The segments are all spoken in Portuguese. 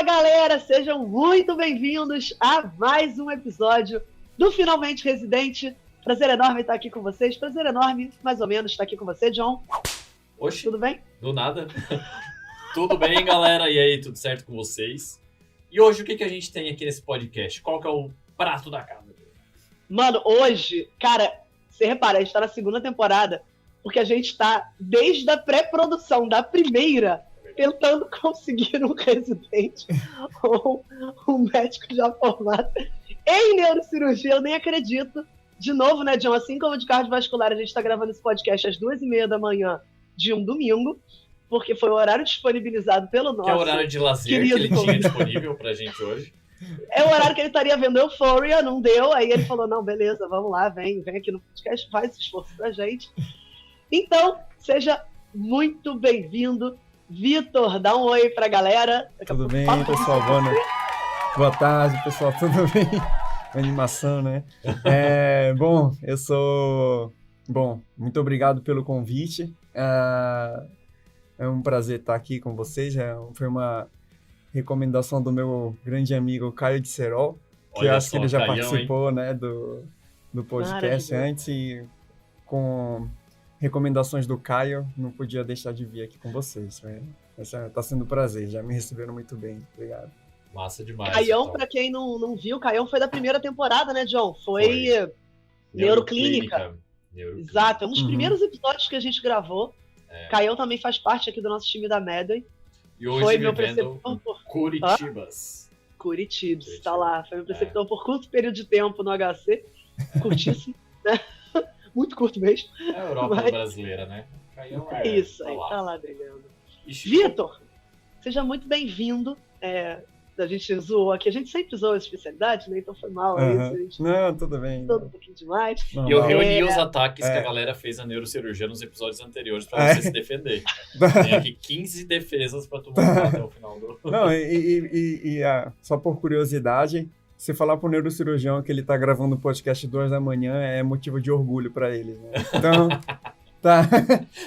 Fala, galera! Sejam muito bem-vindos a mais um episódio do Finalmente Residente. Prazer enorme estar aqui com vocês. Prazer enorme, mais ou menos, estar aqui com você, John. Oxi, tudo bem? Do nada. Tudo bem, galera? E aí, tudo certo com vocês? E hoje, o que a gente tem aqui nesse podcast? Qual que é o prato da casa? Mano, hoje, cara, você repara, a gente tá na segunda temporada, porque a gente tá, desde a pré-produção da primeira, tentando conseguir um residente ou um médico já formado em neurocirurgia. Eu nem acredito. De novo, né, John? Assim como de cardiovascular, a gente tá gravando esse podcast às 2h30 da manhã de um domingo, porque foi o horário disponibilizado pelo nosso... Que é o horário de lazer que ele tinha disponível pra gente hoje. É o horário que ele estaria vendo Euphoria, não deu. Aí ele falou, não, beleza, vamos lá, vem aqui no podcast, faz esse esforço pra gente. Então, seja muito bem-vindo. Vitor, dá um oi pra galera. Tudo bem, pessoal? Boa tarde, pessoal. Tudo bem? Animação, né? Muito obrigado pelo convite. É um prazer estar aqui com vocês. Foi uma recomendação do meu grande amigo Caio de Serol, que eu acho que ele já participou, né, do podcast antes, e com recomendações do Caio, não podia deixar de vir aqui com vocês. Tá sendo um prazer, já me receberam muito bem. Obrigado. Massa demais. Caião, então. Pra quem não viu, Caião foi da primeira temporada, né, John? Foi. Neuroclínica. Exato, é um dos primeiros episódios que a gente gravou. Caião também faz parte aqui do nosso time da Medway. E hoje foi meu preceptor por Curitibas. Curitibas, tá lá. Foi meu preceptor por curto período de tempo no HC. Curtíssimo, né? Muito curto mesmo. É a Europa brasileira, né? Caião isso aí, tá lá brilhando. Vitor, seja muito bem-vindo. A gente zoou aqui, a gente sempre zoa a especialidade, né? Então foi mal aí. A gente não, tudo bem. Todo um pouquinho demais. E eu reuni os ataques que a galera fez na neurocirurgia nos episódios anteriores pra você se defender. Tem aqui 15 defesas pra tu montar até o final do... Não, só por curiosidade, se falar pro neurocirurgião que ele tá gravando o podcast 2 da manhã, é motivo de orgulho pra ele, né? Então... Tá.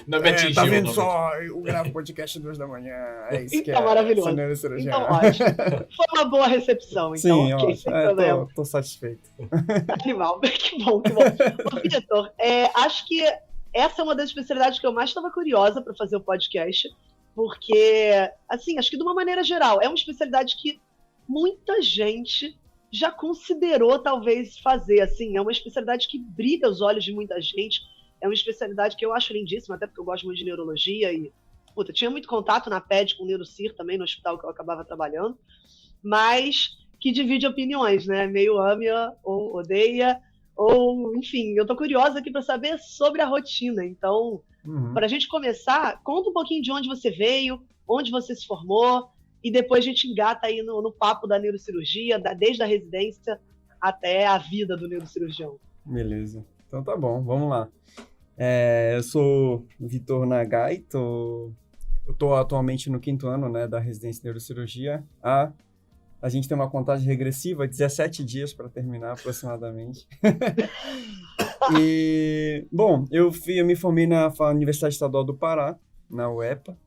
Não me atingiu. Tá vendo só? Eu gravo podcast 2 da manhã. É isso que então, maravilhoso. Então, ótimo. Foi uma boa recepção, então. Sim, ótimo. Tô satisfeito. Animal. Que bom, que bom. Ô, Vitor, acho que essa é uma das especialidades que eu mais estava curiosa para fazer o podcast, porque, assim, acho que de uma maneira geral, é uma especialidade que muita gente já considerou, talvez, fazer, assim. É uma especialidade que brilha os olhos de muita gente. É uma especialidade que eu acho lindíssima, até porque eu gosto muito de neurologia e, tinha muito contato na PED com o Neurocir também, no hospital que eu acabava trabalhando, mas que divide opiniões, né? Meio ama ou odeia, ou, enfim, eu tô curiosa aqui para saber sobre a rotina. Então, para a gente começar, conta um pouquinho de onde você veio, onde você se formou, e depois a gente engata aí no papo da neurocirurgia, desde a residência até a vida do neurocirurgião. Beleza. Então tá bom, vamos lá. Eu sou Vitor Nagai, eu tô atualmente no 5º ano, né, da residência de neurocirurgia. A gente tem uma contagem regressiva, 17 dias para terminar aproximadamente. E, bom, eu me formei na Universidade Estadual do Pará, na UEPA.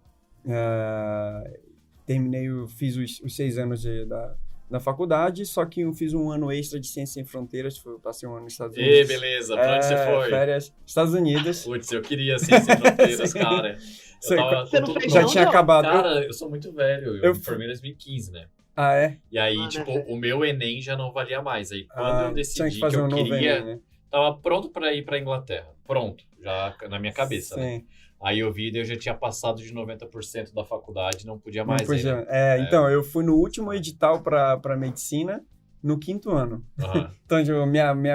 Fiz os 6 anos da faculdade, só que eu fiz um ano extra de Ciências Sem Fronteiras, passei um ano nos Estados Unidos. Beleza, pra onde você foi? Férias, Estados Unidos. Putz, eu queria Ciências Sem Fronteiras, cara. Você não fez já tinha acabado. Cara, eu sou muito velho, eu me formei em 2015, né? Ah, é? E aí, o meu Enem já não valia mais. Aí, quando eu decidi que eu queria, Enem, né? Tava pronto pra ir pra Inglaterra. Pronto, já na minha cabeça, sim, né? Aí eu vi, eu já tinha passado de 90% da faculdade, não podia mais. Então, eu fui no último edital para medicina, no 5º ano. Então,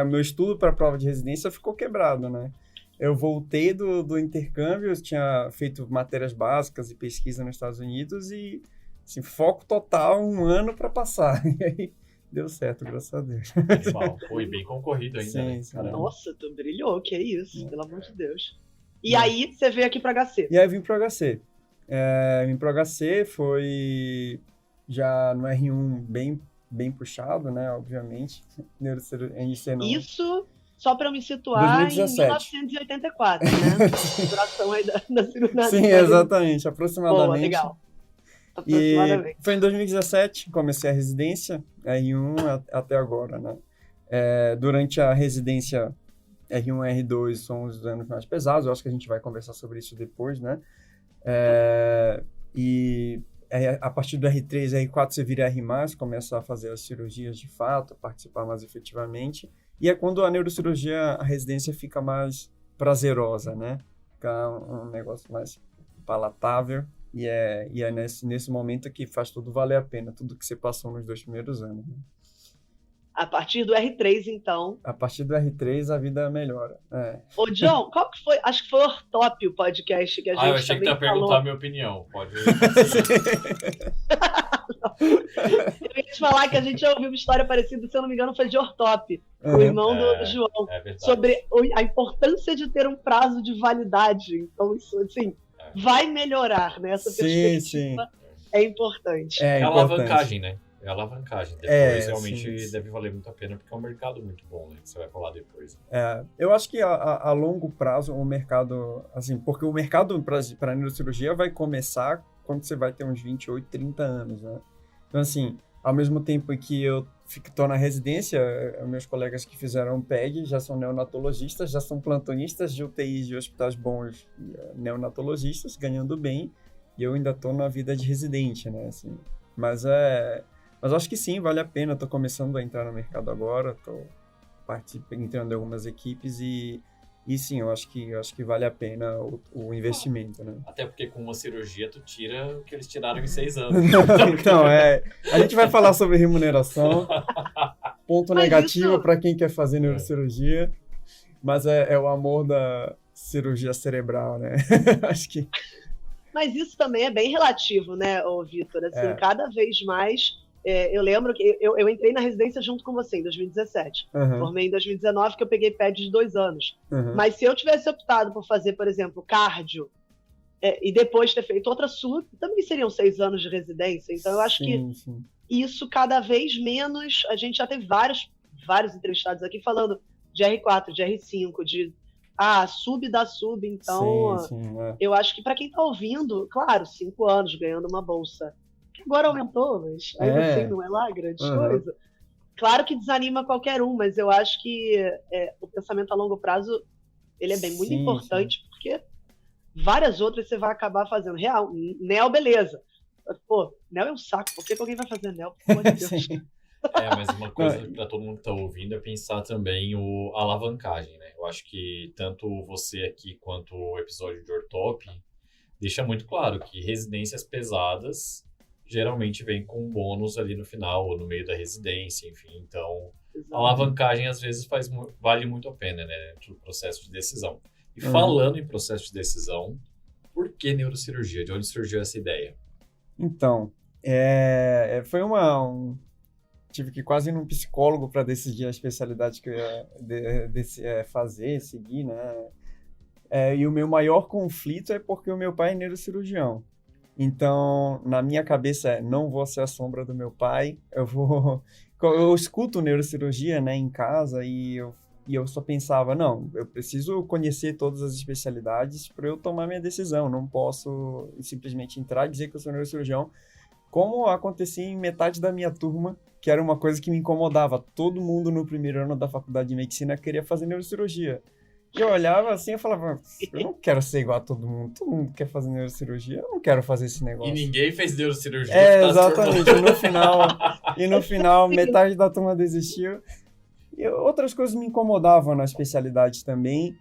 meu estudo para a prova de residência ficou quebrado, né? Eu voltei do intercâmbio, eu tinha feito matérias básicas e pesquisa nos Estados Unidos e, assim, foco total, 1 ano para passar. E aí, deu certo, graças a Deus. Foi bem concorrido ainda, sim, né? Sim. Nossa, tu brilhou, que isso, pelo amor de Deus. E aí, você veio aqui para HC. E aí, eu vim para HC. Vim para HC, foi já no R1 bem puxado, né, obviamente. Isso, só para eu me situar, 2017. em 1984, né? Duração aí da cirurgia. Sim, exatamente, aproximadamente. Boa, legal. aproximadamente. E foi em 2017 que comecei a residência, R1 até agora, né? Durante a residência R1 e R2 são os anos mais pesados, eu acho que a gente vai conversar sobre isso depois, né? E a partir do R3 e R4 você vira R+, começa a fazer as cirurgias de fato, participar mais efetivamente. E é quando a neurocirurgia, a residência fica mais prazerosa, né? Fica um negócio mais palatável. E é nesse momento que faz tudo valer a pena, tudo que você passou nos 2 primeiros anos. Né? A partir do R3, então. A partir do R3, a vida melhora. Ô, John, qual que foi? Acho que foi o Ortop, o podcast que a gente eu achei que tu ia perguntar a minha opinião. Pode Eu ia te falar que a gente já ouviu uma história parecida, se eu não me engano, foi de Ortop, o irmão do João, sobre a importância de ter um prazo de validade. Então, isso, assim, vai melhorar, né? Essa perspectiva é importante. É a alavancagem, né? É a alavancagem. Depois realmente deve valer muito a pena, porque é um mercado muito bom, né? Que você vai falar depois. Eu acho que a longo prazo o mercado, assim, porque o mercado para neurocirurgia vai começar quando você vai ter uns 28, 30 anos, né? Então, assim, ao mesmo tempo que eu estou na residência, meus colegas que fizeram PEG já são neonatologistas, já são plantonistas de UTIs de hospitais bons, neonatologistas, ganhando bem, e eu ainda estou na vida de residente, né? Assim, mas acho que sim, vale a pena. Estou começando a entrar no mercado agora, estou entrando em algumas equipes e sim, eu acho que vale a pena o investimento, né? Até porque com uma cirurgia tu tira o que eles tiraram em 6 anos. Então, a gente vai falar sobre remuneração, ponto negativo para quem quer fazer neurocirurgia, mas é o amor da cirurgia cerebral, né? Acho que... Mas isso também é bem relativo, né, Vitor? Assim, cada vez mais... eu lembro que eu entrei na residência junto com você em 2017. Formei em 2019, que eu peguei PED de 2 anos. Mas se eu tivesse optado por fazer, por exemplo, cardio, e depois ter feito outra SUR, também seriam 6 anos de residência. Então, eu acho que isso cada vez menos... A gente já teve vários entrevistados aqui falando de R4, de R5, de sub da sub. Então, eu acho que para quem está ouvindo, claro, 5 anos ganhando uma bolsa, que agora aumentou, mas ainda assim não é lá grande coisa. Claro que desanima qualquer um, mas eu acho que o pensamento a longo prazo ele é muito importante, porque várias outras você vai acabar fazendo. Real, NEL, beleza. Pô, NEL é um saco, por que alguém vai fazer NEL? Pelo amor de Deus. Mas uma coisa para todo mundo que está ouvindo é pensar também a alavancagem, né? Eu acho que tanto você aqui quanto o episódio de Ortop deixa muito claro que residências pesadas geralmente vem com um bônus ali no final ou no meio da residência, enfim. Então, a alavancagem às vezes vale muito a pena, né? Dentro do processo de decisão. E falando em processo de decisão, por que neurocirurgia? De onde surgiu essa ideia? Então, foi tive que quase ir num psicólogo para decidir a especialidade que eu ia seguir, né? E o meu maior conflito é porque o meu pai é neurocirurgião. Então, na minha cabeça, não vou ser a sombra do meu pai. Eu escuto neurocirurgia, né, em casa e eu só pensava, não, eu preciso conhecer todas as especialidades para eu tomar minha decisão. Não posso simplesmente entrar e dizer que eu sou neurocirurgião, como acontecia em metade da minha turma, que era uma coisa que me incomodava. Todo mundo no primeiro ano da faculdade de medicina queria fazer neurocirurgia. E eu olhava assim e falava, eu não quero ser igual a todo mundo quer fazer neurocirurgia, eu não quero fazer esse negócio. E ninguém fez neurocirurgia. Exatamente, no final, metade da turma desistiu. E outras coisas me incomodavam na especialidade também,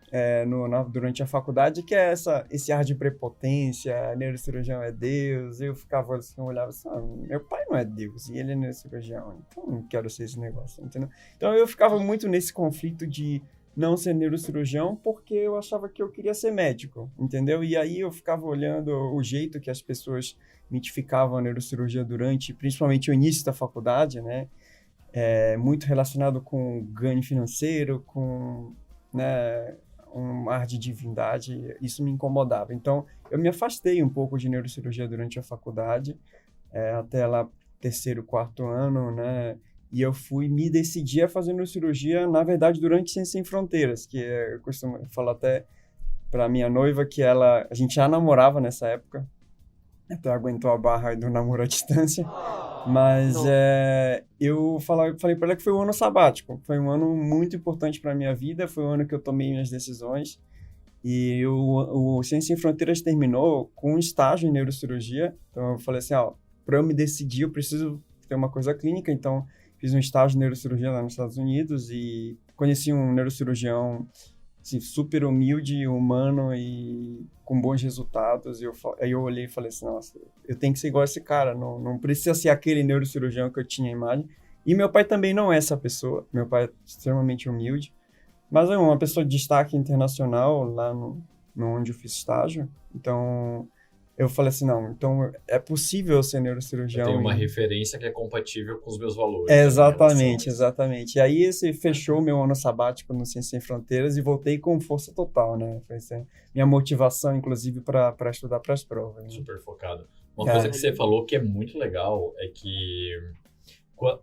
durante a faculdade, que é esse ar de prepotência, neurocirurgião é Deus. Eu ficava assim, eu olhava assim, meu pai não é Deus, e ele é neurocirurgião, então não quero ser esse negócio, entendeu? Então eu ficava muito nesse conflito de não ser neurocirurgião, porque eu achava que eu queria ser médico, entendeu? E aí eu ficava olhando o jeito que as pessoas mitificavam a neurocirurgia principalmente o início da faculdade, né? Muito relacionado com ganho financeiro, com, né, um ar de divindade, isso me incomodava. Então, eu me afastei um pouco de neurocirurgia durante a faculdade, até lá 3º, 4º ano, né? E eu me decidi a fazer neurocirurgia, na verdade, durante Ciências Sem Fronteiras, que eu costumo falar até para minha noiva que a gente já namorava nessa época. até aguentou a barra aí do namoro à distância. Mas Não. eu falei para ela que foi um ano sabático. Foi um ano muito importante para minha vida. Foi um ano que eu tomei minhas decisões. E o Ciência Sem Fronteiras terminou com um estágio em neurocirurgia. Então eu falei assim, para eu me decidir, eu preciso ter uma coisa clínica. Então fiz um estágio de neurocirurgia lá nos Estados Unidos e conheci um neurocirurgião assim, super humilde, humano e com bons resultados. E aí eu olhei e falei assim, nossa, eu tenho que ser igual a esse cara, não precisa ser aquele neurocirurgião que eu tinha em imagem. E meu pai também não é essa pessoa, meu pai é extremamente humilde, mas é uma pessoa de destaque internacional lá no onde eu fiz estágio. Então, eu falei assim, não, então é possível eu ser neurocirurgião. Eu tenho uma referência que é compatível com os meus valores. Exatamente, exatamente. E aí esse fechou meu ano sabático no Ciência Sem Fronteiras e voltei com força total, né? Foi assim, minha motivação, inclusive, para estudar para as provas. Né? Super focado. Uma coisa que você falou que é muito legal é que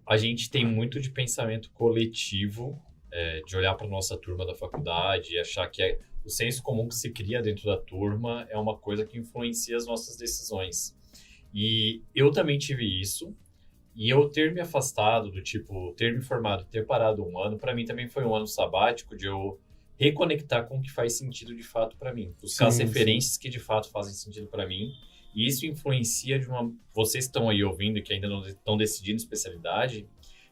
a gente tem muito de pensamento coletivo, de olhar para nossa turma da faculdade e achar que o senso comum que se cria dentro da turma é uma coisa que influencia as nossas decisões. E eu também tive isso. E eu ter me afastado do tipo, ter me formado, ter parado um ano, para mim também foi um ano sabático de eu reconectar com o que faz sentido de fato para mim. Buscar as referências que de fato fazem sentido para mim. E isso influencia Vocês estão aí ouvindo e que ainda não estão decidindo especialidade,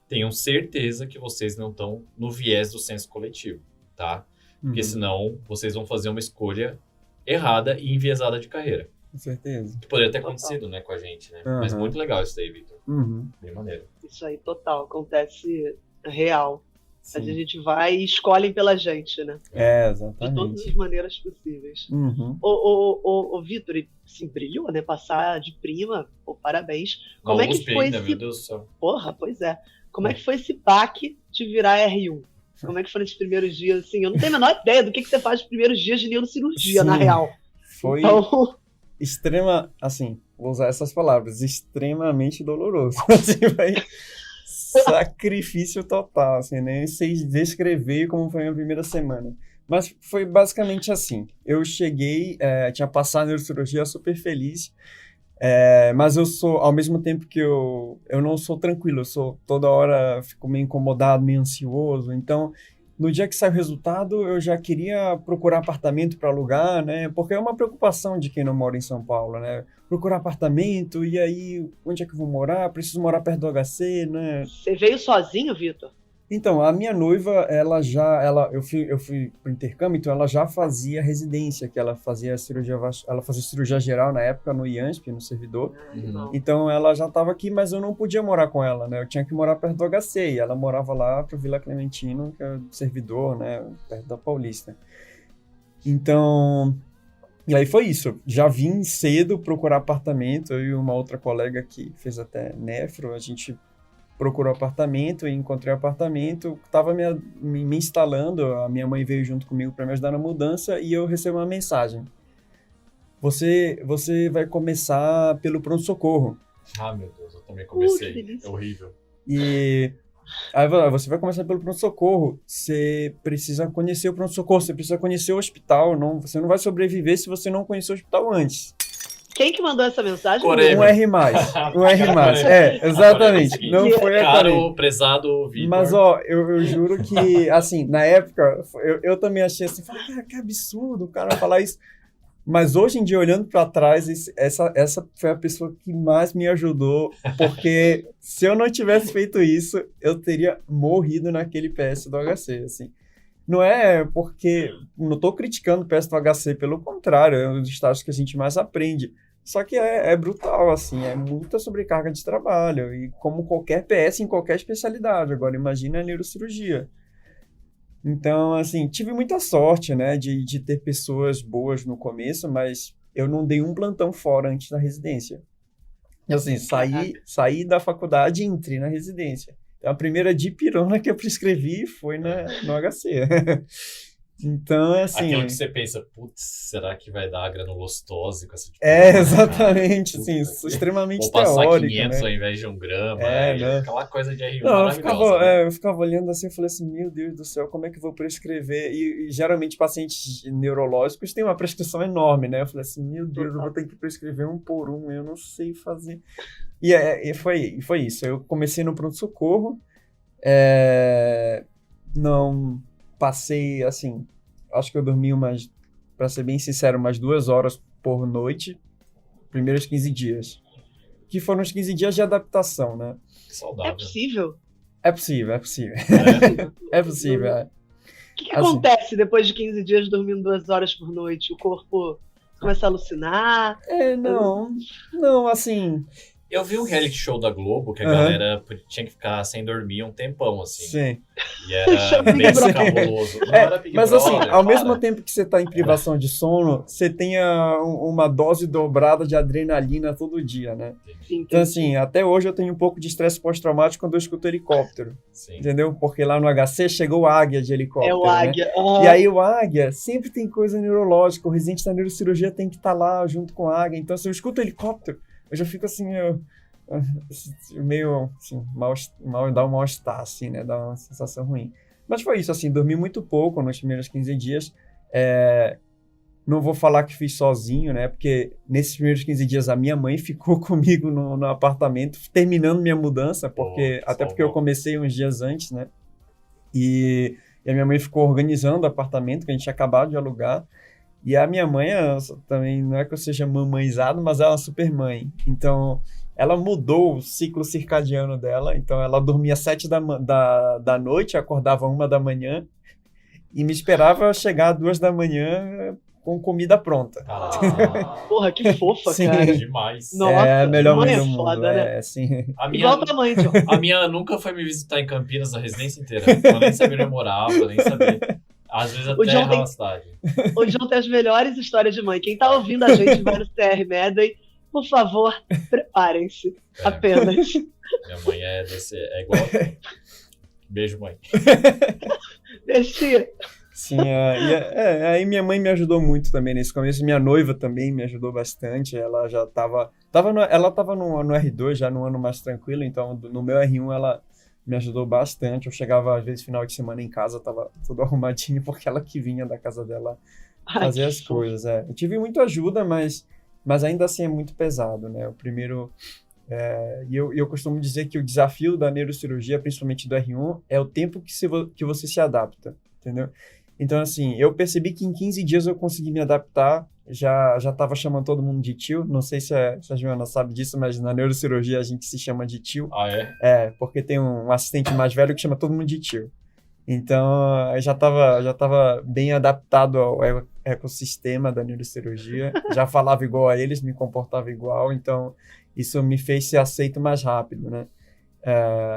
tenham certeza que vocês não estão no viés do senso coletivo, tá? Porque senão vocês vão fazer uma escolha errada e enviesada de carreira. Com certeza. Que poderia ter acontecido, né, com a gente, né? Mas muito legal isso daí, Vitor. Bem maneiro. Isso aí, total. Acontece real. Sim. A gente vai e escolhem pela gente, né? Exatamente. De todas as maneiras possíveis. O Vitor, assim, brilhou, né? Passar de prima, pô, parabéns. Como é que foi ainda, esse... meu Deus do céu. Porra, pois é. Como é que foi esse baque de virar R1? Como é que foram esses primeiros dias, assim? Eu não tenho a menor ideia do que você faz nos primeiros dias de neurocirurgia, na real. Foi assim, vou usar essas palavras, extremamente doloroso. Assim, foi sacrifício total, assim, nem sei descrever como foi a minha primeira semana. Mas foi basicamente assim, eu cheguei, tinha passado a neurocirurgia super feliz, mas eu sou, ao mesmo tempo que eu não sou tranquilo, eu sou toda hora, fico meio incomodado, meio ansioso, então no dia que sai o resultado eu já queria procurar apartamento para alugar, né, porque é uma preocupação de quem não mora em São Paulo, né, procurar apartamento, e aí, onde é que eu vou morar? Preciso morar perto do HC, né? Você veio sozinho, Vitor? Então, a minha noiva, eu fui pro intercâmbio, então ela já fazia residência, que ela fazia cirurgia geral na época no IANSP, no servidor. Então ela já estava aqui, mas eu não podia morar com ela, né? Eu tinha que morar perto do HC, e ela morava lá pro Vila Clementino, que é o servidor, né? Perto da Paulista. Então, e aí foi isso. Já vim cedo procurar apartamento, eu e uma outra colega que fez até nefro, a gente procurou apartamento e encontrei apartamento, estava me instalando, a minha mãe veio junto comigo para me ajudar na mudança e eu recebo uma mensagem. Você vai começar pelo pronto-socorro. Ah, meu Deus, eu também comecei. É horrível. E aí você vai começar pelo pronto-socorro, você precisa conhecer o pronto-socorro, você precisa conhecer o hospital, você não vai sobreviver se você não conhecer o hospital antes. Quem que mandou essa mensagem? Um R+. Um R+. Exatamente. Não foi a Caro, prezado Vitor. Mas, eu juro que, assim, na época, eu também achei assim, cara, que absurdo o cara falar isso. Mas hoje em dia, olhando para trás, essa foi a pessoa que mais me ajudou, porque se eu não tivesse feito isso, eu teria morrido naquele PS do HC, assim. Não é porque... Não estou criticando o PS do HC, pelo contrário, é um dos estágios que a gente mais aprende. Só que é brutal, assim, é muita sobrecarga de trabalho, e como qualquer PS em qualquer especialidade. Agora, imagina a neurocirurgia. Então, assim, tive muita sorte, né, de ter pessoas boas no começo, mas eu não dei um plantão fora antes da residência. Assim, saí da faculdade e entrei na residência. Então, a primeira dipirona que eu prescrevi foi no HC. Então, assim... Aquilo que você pensa, putz, será que vai dar granulostose com essa tipo exatamente, cara? assim, Puta, extremamente vou passar teórico, 500 né? ao invés de 1 grama, né? aquela coisa de R1 Não, maravilhosa, né? eu ficava olhando assim e falei assim, meu Deus do céu, como é que eu vou prescrever? E geralmente pacientes neurológicos têm uma prescrição enorme, né? Eu falei assim, meu Deus, eu vou ter que prescrever um por um, eu não sei fazer. E foi isso, eu comecei no pronto-socorro, não passei, assim, acho que eu dormi para ser bem sincero, umas 2 horas por noite, primeiros 15 dias. Que foram os 15 dias de adaptação, né? Que saudável. É possível? É possível. É possível, O que acontece depois de 15 dias dormindo 2 horas por noite? O corpo começa a alucinar? Não, assim... Eu vi um reality show da Globo que a galera tinha que ficar sem dormir um tempão, assim. Sim. E era bem cabuloso. Não era Big mas Brother, assim, ao mesmo tempo que você está em privação de sono, você tem uma dose dobrada de adrenalina todo dia, né? Sim. Então, assim, até hoje eu tenho um pouco de estresse pós-traumático quando eu escuto helicóptero. Sim. Entendeu? Porque lá no HC chegou o Águia de helicóptero, É o Águia. né? E aí o Águia sempre tem coisa neurológica. O residente da neurocirurgia tem que estar lá junto com o Águia. Então, se eu escuto helicóptero, eu já fico assim, meio assim, dá um mal-estar, assim, né? Dá uma sensação ruim. Mas foi isso, assim, dormi muito pouco nos primeiros 15 dias. Não vou falar que fiz sozinho, né? Porque nesses primeiros 15 dias a minha mãe ficou comigo no apartamento, terminando minha mudança, até porque eu comecei uns dias antes, né? E a minha mãe ficou organizando o apartamento que a gente tinha acabado de alugar. E a minha mãe também, não é que eu seja mamãezado, mas ela é uma super mãe. Então, ela mudou o ciclo circadiano dela. Então, ela dormia 7 da noite, acordava 1 da manhã e me esperava chegar às 2 da manhã com comida pronta. Porra, que fofa, Sim. cara. Demais. Nossa, é a melhor mãe é do mundo. foda, né? Assim. Igual tua mãe, John. A minha nunca foi me visitar em Campinas a residência inteira. Eu nem sabia onde eu morava, nem sabia. Às vezes até errava a cidade. O John tem as melhores histórias de mãe. Quem tá ouvindo a gente vai no CR Medley, por favor, preparem-se. Apenas. Minha mãe é igual. Beijo, mãe. Deixa. Sim, aí minha mãe me ajudou muito também nesse começo. Minha noiva também me ajudou bastante. Ela já tava no R2, já no ano mais tranquilo. Então, no meu R1, ela me ajudou bastante. Eu chegava, às vezes, final de semana em casa, tava tudo arrumadinho, porque ela que vinha da casa dela fazer as coisas. Eu tive muita ajuda, mas ainda assim é muito pesado, né? O primeiro... E eu costumo dizer que o desafio da neurocirurgia, principalmente do R1, é o tempo que você se adapta, entendeu? Então, assim, eu percebi que em 15 dias eu consegui me adaptar, já estava chamando todo mundo de tio, não sei se a Joana sabe disso, mas na neurocirurgia a gente se chama de tio. Ah, é? Porque tem um assistente mais velho que chama todo mundo de tio. Então, eu já tava bem adaptado ao ecossistema da neurocirurgia, já falava igual a eles, me comportava igual, então isso me fez ser aceito mais rápido, né?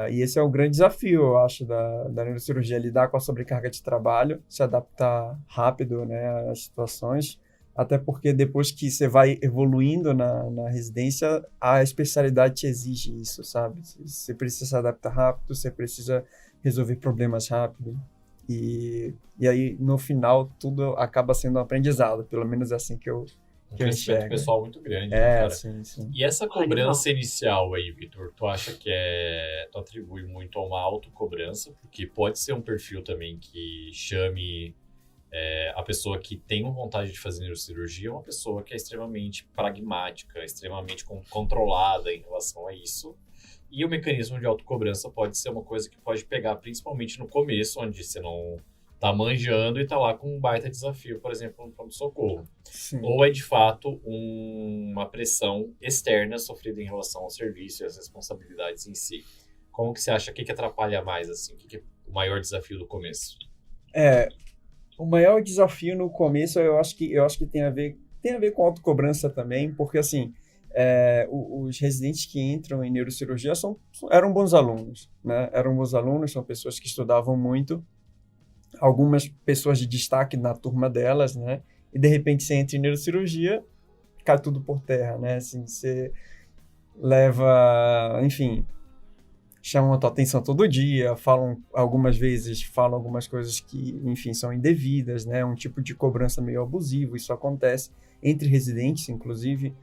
E esse é o grande desafio, eu acho, da neurocirurgia, lidar com a sobrecarga de trabalho, se adaptar rápido, né, às situações, até porque depois que você vai evoluindo na residência, a especialidade te exige isso, sabe? Você precisa se adaptar rápido, você precisa resolver problemas rápido, e aí, no final, tudo acaba sendo um aprendizado, pelo menos é assim que eu crescimento pessoal muito grande, né, cara? Sim. E essa cobrança inicial aí, Vitor, tu acha que tu atribui muito a uma autocobrança? Porque pode ser um perfil também que chame a pessoa que tem vontade de fazer neurocirurgia, uma pessoa que é extremamente pragmática, extremamente controlada em relação a isso. E o mecanismo de autocobrança pode ser uma coisa que pode pegar principalmente no começo, onde você não tá manjando e tá lá com um baita desafio, por exemplo, no pronto-socorro. Ou é, de fato, uma pressão externa sofrida em relação ao serviço e às responsabilidades em si. Como que você acha? O que atrapalha mais, assim? O que é o maior desafio do começo? O maior desafio no começo, eu acho que tem a ver com autocobrança também, porque, os residentes que entram em neurocirurgia eram bons alunos, né? Eram bons alunos, são pessoas que estudavam muito, algumas pessoas de destaque na turma delas, né? E de repente você entra em neurocirurgia, cai tudo por terra, né? Assim, você leva, enfim, chamam a tua atenção todo dia, algumas vezes falam algumas coisas que, enfim, são indevidas, né? Um tipo de cobrança meio abusivo, isso acontece entre residentes, inclusive.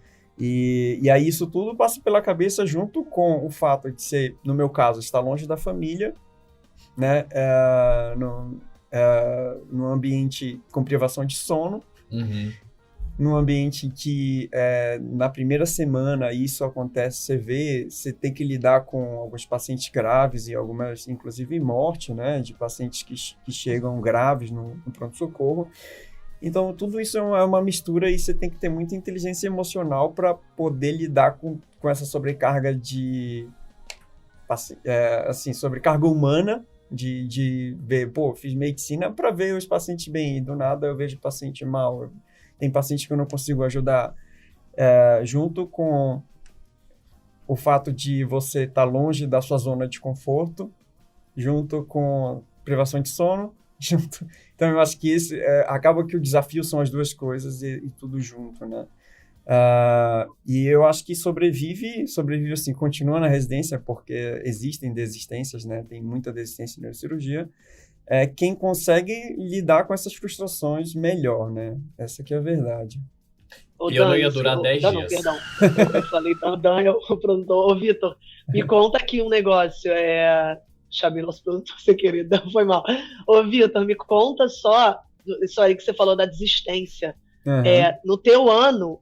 E aí isso tudo passa pela cabeça junto com o fato de ser, no meu caso, estar longe da família, né? Num ambiente com privação de sono, num ambiente que na primeira semana isso acontece, você tem que lidar com alguns pacientes graves e algumas, inclusive, morte, né, de pacientes que chegam graves no pronto-socorro. Então, tudo isso é uma mistura e você tem que ter muita inteligência emocional para poder lidar com essa sobrecarga sobrecarga humana, de ver, fiz medicina para ver os pacientes bem, e do nada eu vejo paciente mal. Tem paciente que eu não consigo ajudar, junto com o fato de você estar longe da sua zona de conforto, junto com privação de sono, Então, eu acho que acaba que o desafio são as duas coisas e tudo junto, né? E eu acho que sobrevive assim, continua na residência, porque existem desistências, né? Tem muita desistência em neurocirurgia. Quem consegue lidar com essas frustrações melhor, né? Essa que é a verdade. E eu não ia durar 10 dias. Não, perdão. Eu falei, Daniel, o produtor. Ô, Vitor, me conta aqui um negócio. Chamei nosso produtor, sem querer, foi mal. Ô, Vitor, me conta só isso aí que você falou da desistência. No teu ano,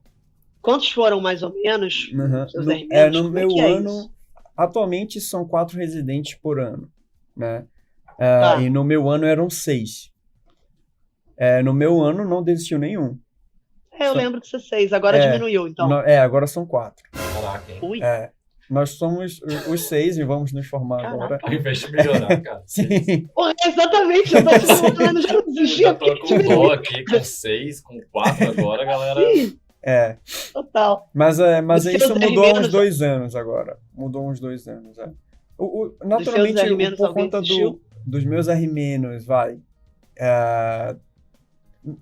quantos foram mais ou menos? No meu ano, atualmente são 4 residentes por ano, né? E no meu ano eram 6. No meu ano não desistiu nenhum. Eu lembro que você 6, agora diminuiu, então. Agora são 4. Caraca, hein? Ui. Nós somos os 6 e vamos nos formar agora. Ao invés de melhorar, cara. Sim. Porra, exatamente, eu tô falando, já desisti. Já tô com 2 aqui, com 6, com 4 agora, galera. Sim. Total. Mas isso mudou há uns 2 anos agora. Mudou uns 2 anos, naturalmente, por conta dos meus R-, vai.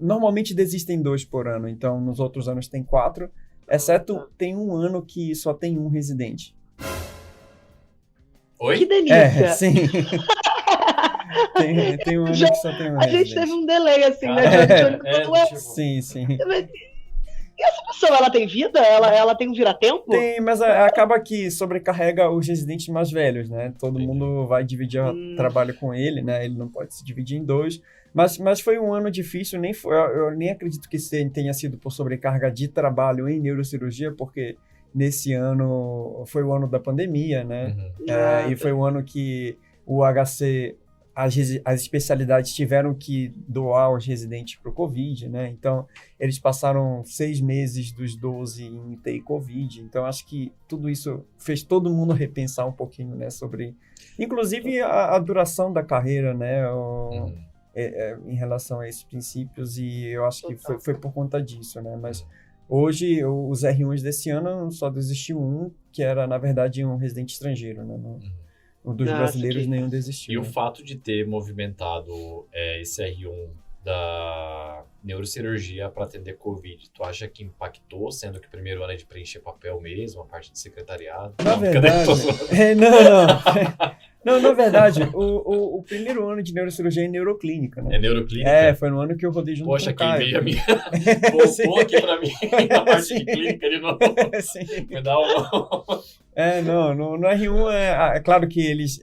Normalmente desistem 2 por ano, então nos outros anos tem 4. Exceto tem um ano que só tem um residente. Oi? Que delícia! Sim. tem um ano que só tem um residente. A gente teve um delay, assim, né? Sim. E essa pessoa, ela tem vida? Ela tem um vira-tempo? Tem, mas acaba que sobrecarrega os residentes mais velhos, né? Todo mundo vai dividir o trabalho com ele, né? Ele não pode se dividir em 2. Mas foi um ano difícil, eu nem acredito que tenha sido por sobrecarga de trabalho em neurocirurgia, porque nesse ano foi o ano da pandemia, né? E foi o ano que o HC, as especialidades tiveram que doar os residentes para o Covid, né? Então, eles passaram 6 meses dos 12 em UTI Covid. Então, acho que tudo isso fez todo mundo repensar um pouquinho, né? Sobre, inclusive, a duração da carreira, né? Em relação a esses princípios, e eu acho que foi por conta disso, né? Mas hoje, os R1s desse ano só desistiu um, que era, na verdade, um residente estrangeiro, né? Um dos brasileiros nenhum desistiu. E o fato de ter movimentado esse R1 da neurocirurgia para atender Covid, tu acha que impactou, sendo que o primeiro ano é de preencher papel mesmo, a parte de secretariado? Na verdade... Não, na verdade, o primeiro ano de neurocirurgia é neuroclínica, né? É neuroclínica? Foi no ano que eu rodei junto com o Caio. Poxa, quem veio a minha... Voltou aqui pra mim, na parte de clínica de novo. Sim. Me dá uma... No R1 é claro que eles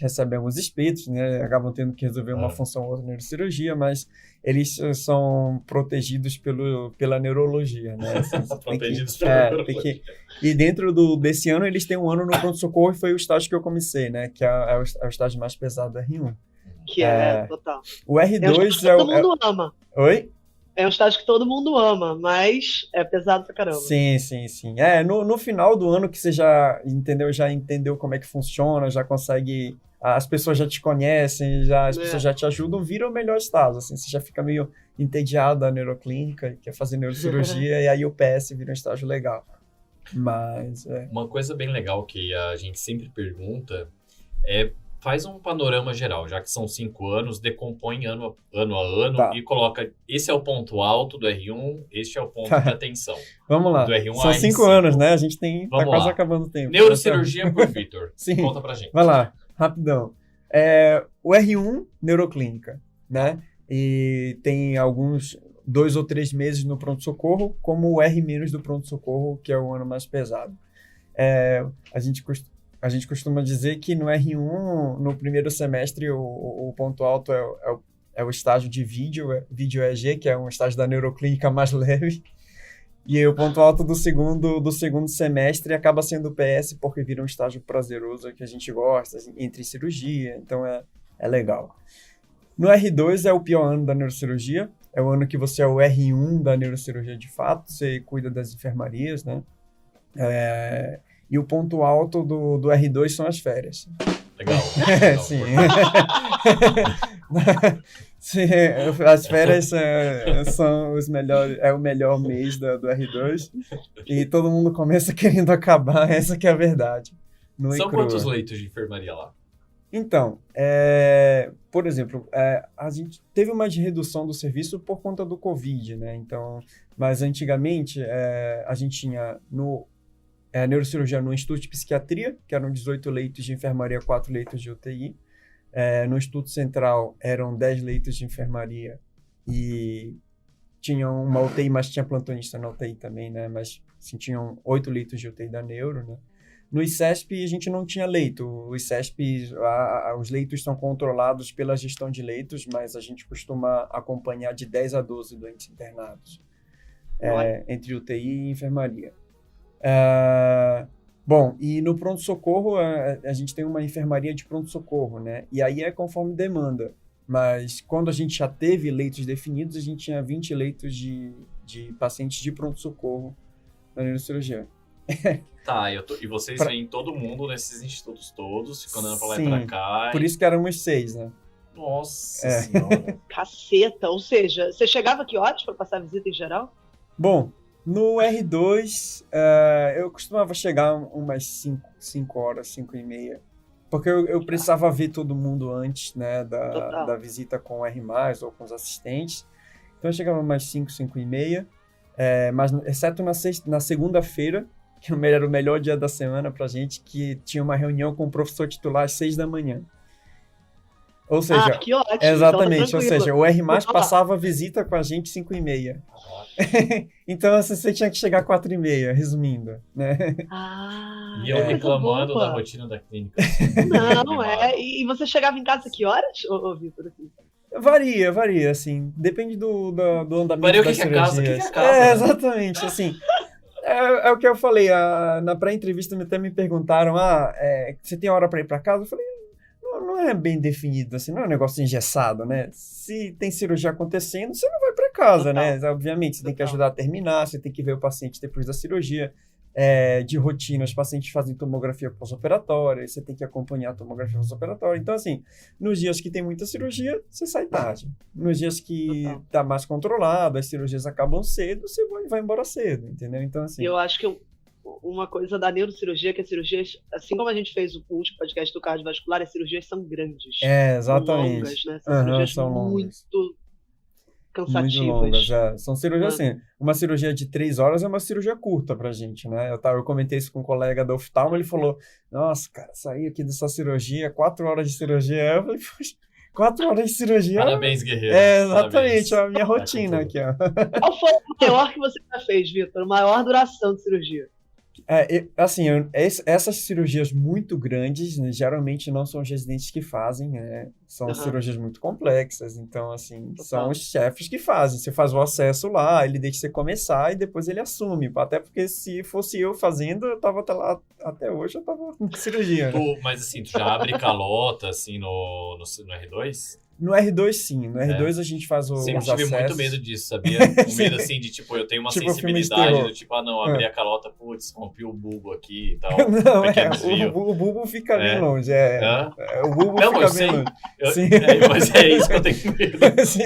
recebem alguns espetos, né? Acabam tendo que resolver uma função ou outra na neurocirurgia, mas eles são protegidos pela neurologia, né? Assim, protegidos pela neurologia. E dentro desse ano, eles têm um ano no pronto-socorro, e foi o estágio que eu comecei, né? Que é o estágio mais pesado do R1. Que é total. O R2 todo mundo ama. Oi? É um estágio que todo mundo ama, mas é pesado pra caramba. Sim. No final do ano que você já entendeu como é que funciona, já consegue... As pessoas já te conhecem, as pessoas já te ajudam, vira o melhor estágio, assim, você já fica meio entediado da neuroclínica, quer fazer neurocirurgia, e aí o PS vira um estágio legal. Mas, Uma coisa bem legal que a gente sempre pergunta é Faz um panorama geral, já que são 5 anos, decompõe ano a ano Tá. e coloca, esse é o ponto alto do R1, este é o ponto de atenção. Vamos lá. Do R1 São a 5 R5. anos, né? A gente tá Vamos quase lá. acabando o tempo. Neurocirurgia por Vitor. Sim. Conta pra gente. Vai lá, rapidão. O R1, neuroclínica, né? E tem alguns 2 ou 3 meses no pronto-socorro, como o R- do pronto-socorro, que é o ano mais pesado. A gente costuma dizer que no R1, no primeiro semestre, o ponto alto é o estágio de vídeo EG, que é um estágio da neuroclínica mais leve. E o ponto alto do segundo semestre acaba sendo o PS, porque vira um estágio prazeroso que a gente gosta, entre cirurgia, então é legal. No R2 é o pior ano da neurocirurgia, é o ano que você é o R1 da neurocirurgia de fato, você cuida das enfermarias, né? E o ponto alto do R2 são as férias. Legal. Sim. Sim, as férias são os melhores, é o melhor mês do R2 e todo mundo começa querendo acabar, essa que é a verdade. São quantos leitos de enfermaria lá? Então, por exemplo, a gente teve uma redução do serviço por conta do Covid, né? Então, mas antigamente a gente tinha neurocirurgia no Instituto de Psiquiatria, que eram 18 leitos de enfermaria, 4 leitos de UTI. No Instituto Central eram 10 leitos de enfermaria e tinham uma UTI, mas tinha plantonista na UTI também, né? Mas assim, tinham 8 leitos de UTI da neuro, né? No ICESP a gente não tinha leito. O ICESP, os leitos são controlados pela gestão de leitos, mas a gente costuma acompanhar de 10 a 12 doentes internados, entre UTI e enfermaria. Bom, e no pronto-socorro, a gente tem uma enfermaria de pronto-socorro, né? E aí é conforme demanda. Mas quando a gente já teve leitos definidos, a gente tinha 20 leitos de pacientes de pronto-socorro na neurocirurgia. Tá, e vocês veem todo mundo nesses institutos todos, ficando andando pra lá e pra cá. Por isso que éramos 6, né? Nossa senhora. Caceta, ou seja, você chegava que horas para passar a visita em geral? Bom, no R2, eu costumava chegar umas 5 horas, 5 e meia. Porque eu precisava ver todo mundo antes, né, da visita com o R+, ou com os assistentes. Então eu chegava umas 5 e meia. Mas exceto na segunda-feira, que era o melhor dia da semana pra gente, que tinha uma reunião com o professor titular às 6 da manhã. Ou seja, que ótimo, exatamente, então ou seja, o R+ passava a visita com a gente 5 e meia. Então, assim, você tinha que chegar 4 e meia, resumindo, né? E eu reclamando da rotina da clínica. Não, E você chegava em casa que horas, ô Vitor? Varia, assim, depende do andamento Varia das cirurgias. O que é a casa? Exatamente, assim, é o que eu falei, na pré-entrevista até me perguntaram, você tem hora para ir para casa? Eu falei, não é bem definido, assim, não é um negócio engessado, né? Se tem cirurgia acontecendo, você não vai para casa, né? Obviamente, você tem que ajudar a terminar, você tem que ver o paciente depois da cirurgia. De rotina, os pacientes fazem tomografia pós-operatória, você tem que acompanhar a tomografia pós-operatória. Então, assim, nos dias que tem muita cirurgia, você sai tarde. Nos dias que tá mais controlado, as cirurgias acabam cedo, você vai embora cedo, entendeu? Então, assim... Eu acho que uma coisa da neurocirurgia, que as cirurgias, assim como a gente fez o último podcast do cardiovascular, as cirurgias são grandes. Exatamente. São longas, né? São cirurgias são muito cansativas. Muito longas, São cirurgias assim. Uma cirurgia de 3 horas é uma cirurgia curta pra gente, né? Eu comentei isso com um colega da oftalmo, ele falou, nossa, cara, saí aqui dessa cirurgia, 4 horas de cirurgia. Eu falei, poxa, 4 horas de cirurgia... Parabéns, guerreiro. Exatamente, Parabéns. a minha rotina aqui, ó. Qual foi o maior que você já fez, Vitor? Maior duração de cirurgia? Essas cirurgias muito grandes, né, geralmente não são os residentes que fazem, né? São cirurgias muito complexas, então, assim, são os chefes que fazem. Você faz o acesso lá, ele deixa você começar e depois ele assume. Até porque se fosse eu fazendo, eu tava até hoje, eu tava em cirurgia. Né? Mas assim, tu já abre calota, assim, no R2? No R2, sim. No R2 a gente faz os acessos. Sempre tive muito medo disso, sabia? Um medo, assim, de, tipo, eu tenho uma sensibilidade do tipo, abri a calota, putz, rompi o bulbo aqui e tal. Não, o bulbo fica bem longe. O bulbo fica bem longe. Sim. Mas é isso que eu tenho medo. Sim.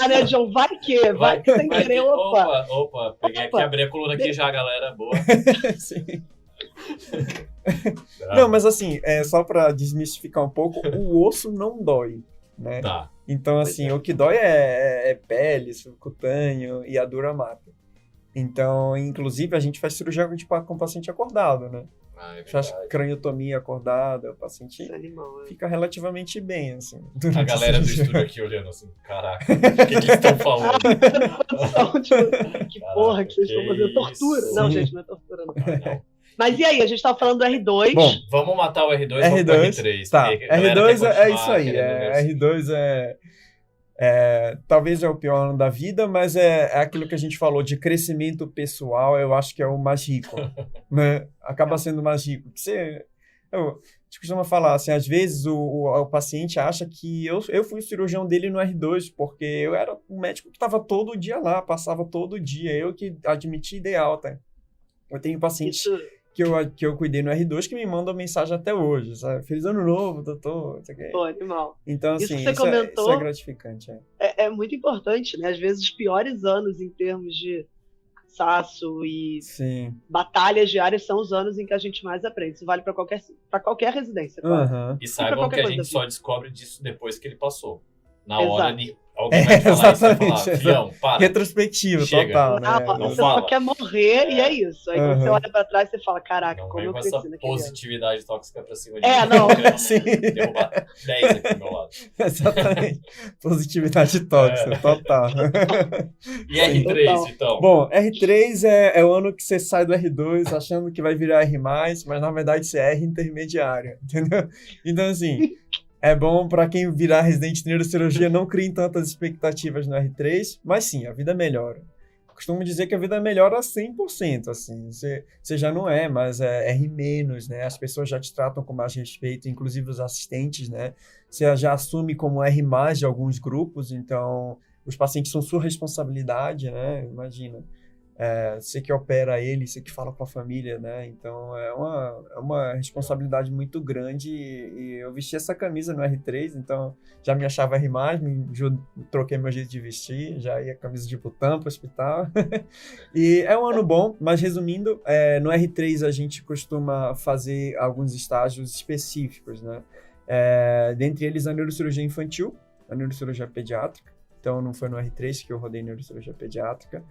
Né, John? Vai que sem querer, Opa, peguei aqui, abri a coluna aqui já, galera, boa. Sim. Não, mas assim, só pra desmistificar um pouco, o osso não dói, né? Tá. Então, assim, o que dói é pele, subcutâneo e a dura mata. Então, inclusive, a gente faz cirurgia com o paciente acordado, né? Ah, é Faz verdade. craniotomia acordada, o paciente Esse animal, fica relativamente bem, assim. A durante galera do cirurgia. estúdio aqui olhando assim, caraca, o que eles estão falando? Que porra que vocês estão fazendo? Tortura. isso? Não, Sim. gente, não é tortura, não. Ah, não. Mas e aí, a gente tava falando do R2. Bom, Vamos matar o R2 e vamos pro R2, R3. tá. porque a galera R2 quer é continuar isso aí. querendo ver assim. R2 talvez é o pior ano da vida, mas é aquilo que a gente falou de crescimento pessoal, eu acho que é o mais rico, né? Acaba sendo mais rico. A gente costuma falar assim, às vezes o paciente acha que eu fui o cirurgião dele no R2, porque eu era um médico que estava todo dia lá, passava todo dia, eu que admiti de alta. Eu tenho pacientes Isso, que eu cuidei no R2 que me mandam mensagem até hoje, sabe? Feliz ano novo, doutor. Não sei o quê. pô, animal. Então, Isso assim, que você comentou- isso é gratificante. É muito importante, né? Às vezes, os piores anos em termos de cansaço e Sim. batalhas diárias são os anos em que a gente mais aprende. Isso vale pra qualquer residência, claro. Aham. E saibam qualquer que a coisa gente da só descobre disso depois que ele passou. Na Exato. hora, alguém vai te falar isso, vai exatamente, falar, fião, para. Retrospectivo, Chega. total, né? não Você fala. só quer morrer e é isso. Aí quando você Aham. olha pra trás, você fala, caraca, Não como vem eu com cresci essa naquele ano. positividade tóxica pra cima de É, mim. não. Querendo Sim. derrubar 10 aqui do meu lado. Exatamente. Positividade tóxica, total. E R3, Total. então? Bom, R3 é o ano que você sai do R2 achando que vai virar R+, mas na verdade você é R intermediário, entendeu? Então, assim, é bom para quem virar residente de neurocirurgia, não criem tantas expectativas no R3, mas sim, a vida melhora. Costumo dizer que a vida melhora 100%, assim, você já não é, mas é R-, né? As pessoas já te tratam com mais respeito, inclusive os assistentes, né? Você já assume como R+ de alguns grupos, então os pacientes são sua responsabilidade, né? Imagina. Você que opera ele, você que fala com a família, né? Então é uma responsabilidade muito grande e eu vesti essa camisa no R3, então já me achava R+, troquei meu jeito de vestir, já ia camisa de botão para o hospital. E é um ano bom, mas resumindo, no R3 a gente costuma fazer alguns estágios específicos, né? Dentre eles a neurocirurgia infantil, a neurocirurgia pediátrica. Então, não foi no R3 que eu rodei neurocirurgia pediátrica.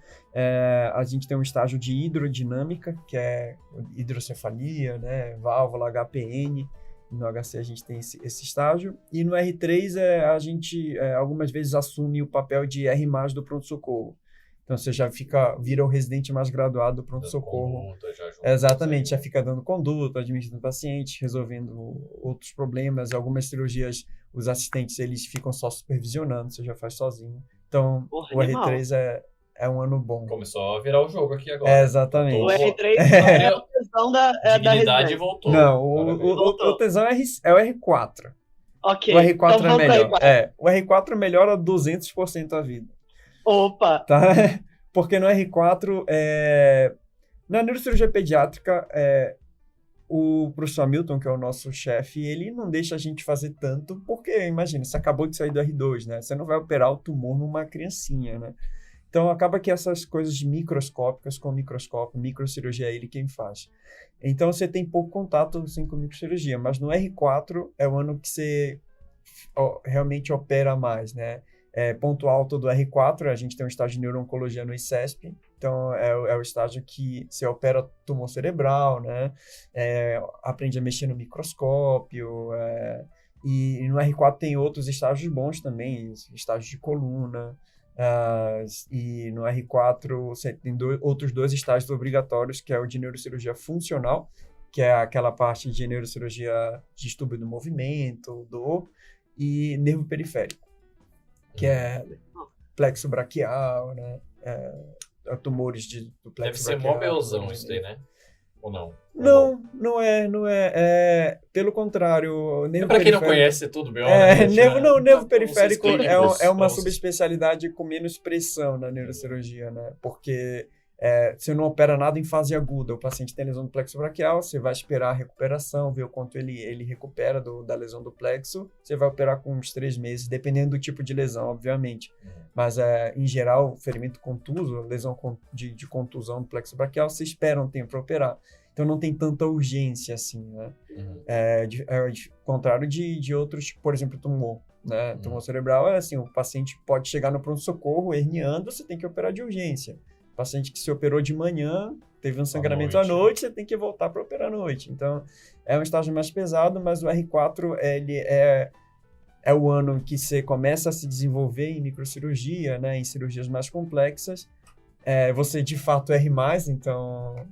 A gente tem um estágio de hidrodinâmica, que é hidrocefalia, né, válvula, HPN. No HC a gente tem esse estágio. E no R3 a gente algumas vezes assume o papel de R+ do pronto-socorro. Então, você já vira o residente mais graduado do pronto-socorro. Conduta, já junto, Exatamente, já assim. fica dando conduta, administrando paciente, resolvendo outros problemas. Algumas cirurgias, os assistentes, eles ficam só supervisionando, você já faz sozinho. Então, Porra, o animal. R3 é um ano bom. Começou a virar o jogo aqui agora. Exatamente. O R3 é a tesão da Dignidade residência. voltou. Não, Parabéns. o tesão é o R4. Ok, O R4 então é vamos melhor. pra R4. O R4 melhora 200% a vida. Opa, Tá? Porque no R4, na neurocirurgia pediátrica, o professor Milton, que é o nosso chefe, ele não deixa a gente fazer tanto, porque, imagina, você acabou de sair do R2, né? Você não vai operar o tumor numa criancinha, né? Então, acaba que essas coisas microscópicas, com microscópio, microcirurgia é ele quem faz. Então, você tem pouco contato, assim, com microcirurgia, mas no R4 é o ano que você realmente opera mais, né? Ponto alto do R4, a gente tem um estágio de neuro-oncologia no ICESP, então é o estágio que você opera tumor cerebral, né? Aprende a mexer no microscópio, e no R4 tem outros estágios bons também, estágio de coluna, e no R4 você tem outros 2 estágios obrigatórios, que é o de neurocirurgia funcional, que é aquela parte de neurocirurgia de distúrbio do movimento, dor, e nervo periférico, que é plexo braquial, né? Tumores do plexo Deve ser braquial. mó belzão isso daí, né? Ou não? Não é. Pelo contrário, nervo Pra quem não periférico- conhece, é tudo BO, né? nervo periférico clínicos, é uma pra vocês- subespecialidade com menos pressão na neurocirurgia, né? Porque Você não opera nada em fase aguda. O paciente tem lesão do plexo braquial, você vai esperar a recuperação, ver o quanto ele recupera da lesão do plexo. Você vai operar com uns 3 meses, dependendo do tipo de lesão, obviamente. Mas, em geral, ferimento contuso, lesão de contusão do plexo braquial, você espera um tempo para operar. Então, não tem tanta urgência assim, né? Ao contrário de outros, por exemplo, tumor. Né? Tumor cerebral é assim, o paciente pode chegar no pronto-socorro herniando, você tem que operar de urgência. Paciente que se operou de manhã, teve um sangramento à noite, você tem que voltar para operar à noite. Então, é um estágio mais pesado, mas o R4, ele é o ano que você começa a se desenvolver em microcirurgia, né, em cirurgias mais complexas. Você, de fato, R+, então,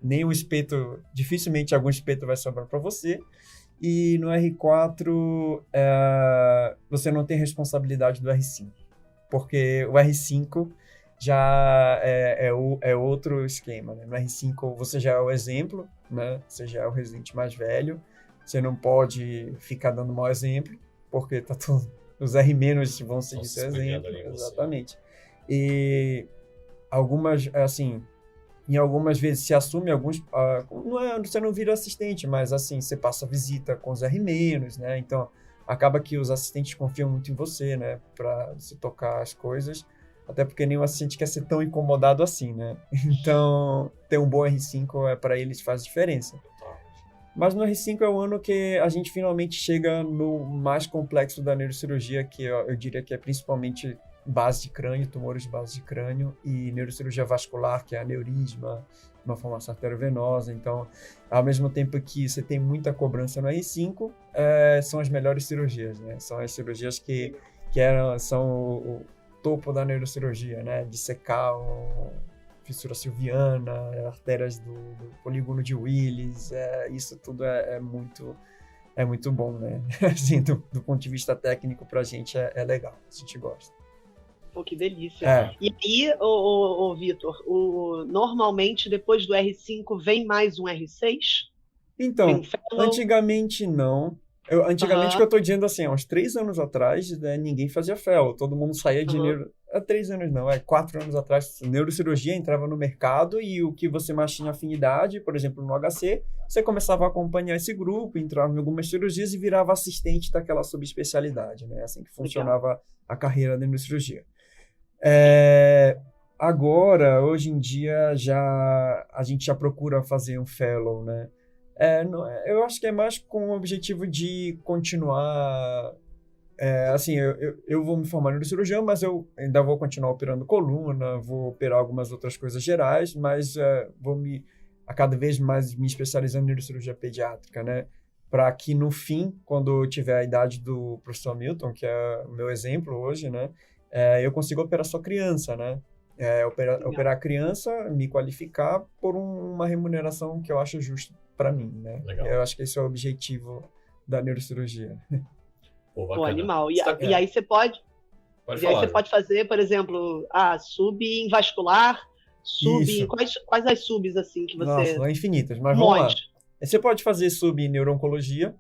nem o espeto, dificilmente algum espeto vai sobrar para você. E no R4, você não tem responsabilidade do R5, porque o R5 já é outro esquema, né? No R5 você já é o exemplo, né? Você já é o residente mais velho, você não pode ficar dando mau exemplo, porque os R- vão seguir seu exemplo. Exatamente. E em algumas vezes se assume você não vira assistente, mas assim, você passa visita com os R-, né? Então, acaba que os assistentes confiam muito em você, né? Para você tocar as coisas. Até porque nenhum assistente quer ser tão incomodado assim, né? Então, ter um bom R5 para eles faz diferença. Mas no R5 é o ano que a gente finalmente chega no mais complexo da neurocirurgia, que eu diria que é principalmente base de crânio, tumores de base de crânio, e neurocirurgia vascular, que é aneurisma, uma formação arteriovenosa. Então, ao mesmo tempo que você tem muita cobrança no R5, são as melhores cirurgias, né? São as cirurgias que são o topo da neurocirurgia, né? Dissecar fissura silviana, artérias do polígono de Willis, isso tudo é muito bom, né? Assim, do ponto de vista técnico, pra gente é legal, a gente gosta. Pô, que delícia. E aí, Vitor, normalmente depois do R5 vem mais um R6? Então, antigamente não. Antigamente, que eu tô dizendo assim, há uns 3 anos atrás, né, ninguém fazia fellow, todo mundo saía de neuro... 3 anos não, 4 anos atrás, neurocirurgia entrava no mercado e o que você mais tinha afinidade, por exemplo, no HC, você começava a acompanhar esse grupo, entrava em algumas cirurgias e virava assistente daquela subespecialidade, né? Assim que funcionava a carreira da neurocirurgia. Agora, hoje em dia, a gente já procura fazer um fellow, né? Eu acho que é mais com o objetivo de continuar... assim, eu vou me formar neurocirurgião, mas eu ainda vou continuar operando coluna, vou operar algumas outras coisas gerais, mas vou a cada vez mais me especializando em neurocirurgia pediátrica, né? Para que no fim, quando eu tiver a idade do professor Milton, que é o meu exemplo hoje, né? Eu consigo operar só criança, né? Operar criança, me qualificar por uma remuneração que eu acho justa para mim, né? Legal. Eu acho que esse é o objetivo da neurocirurgia. Pô, animal. E aí você pode... Pode e aí falar, você pode fazer, por exemplo, sub em vascular, sub... Quais as subs, assim, que você... Nossa, infinitas, mas vamos lá. Você pode fazer sub em neuro-oncologia,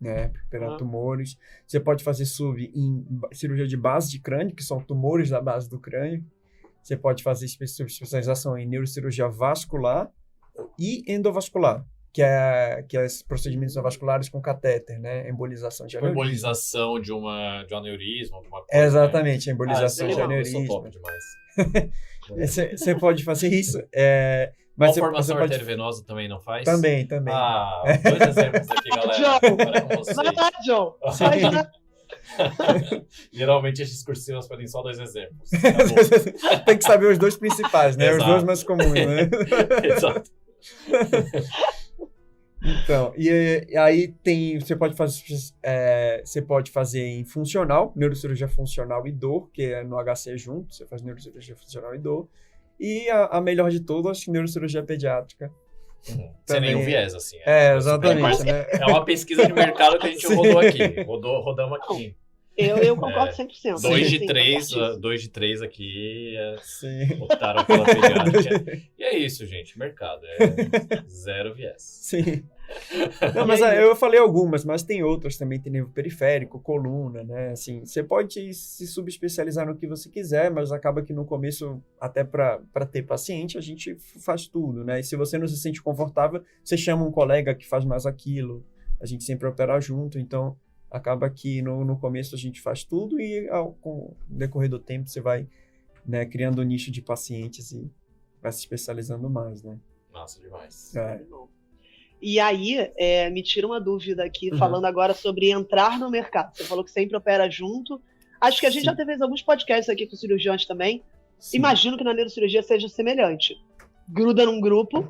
né, operar tumores. Você pode fazer sub em cirurgia de base de crânio, que são tumores da base do crânio. Você pode fazer especialização em neurocirurgia vascular e endovascular, que é os procedimentos vasculares com catéter, né? Embolização de aneurisma. Embolização de um aneurisma, alguma coisa. Exatamente, embolização de aneurisma. Isso é top demais. Você pode fazer isso. Mas formação arteriovenosa também não faz? Também. 2 exemplos aqui, galera. Vai lá, John. Vai lá. Geralmente as discursivas pedem só 2 exemplos. Tem que saber os 2 principais, né? Exato. Os 2 mais comuns, né? Exato. Então, e aí você pode fazer em funcional, neurocirurgia funcional e dor, que é no HC junto, você faz neurocirurgia funcional e dor. E a melhor de todas, neurocirurgia pediátrica. Sem nenhum viés, assim. Exatamente. Né? É uma pesquisa de mercado que a gente rodou aqui. Rodamos aqui. Eu concordo 100%. 2 de 3 aqui optaram pela pediátrica. E é isso, gente. Mercado. 0 viés. Sim. Não, mas eu falei algumas, mas tem outras também, tem nervo periférico, coluna, né? Assim, você pode se subespecializar no que você quiser, mas acaba que no começo, até para ter paciente, a gente faz tudo, né? E se você não se sente confortável, você chama um colega que faz mais aquilo, a gente sempre opera junto, então acaba que no começo a gente faz tudo e com o decorrer do tempo você vai, né, criando um nicho de pacientes e vai se especializando mais, né? Massa demais. E aí, me tira uma dúvida aqui, falando agora sobre entrar no mercado. Você falou que sempre opera junto. Acho que a gente já teve alguns podcasts aqui com cirurgiões também. Sim. Imagino que na neurocirurgia seja semelhante. Gruda num grupo,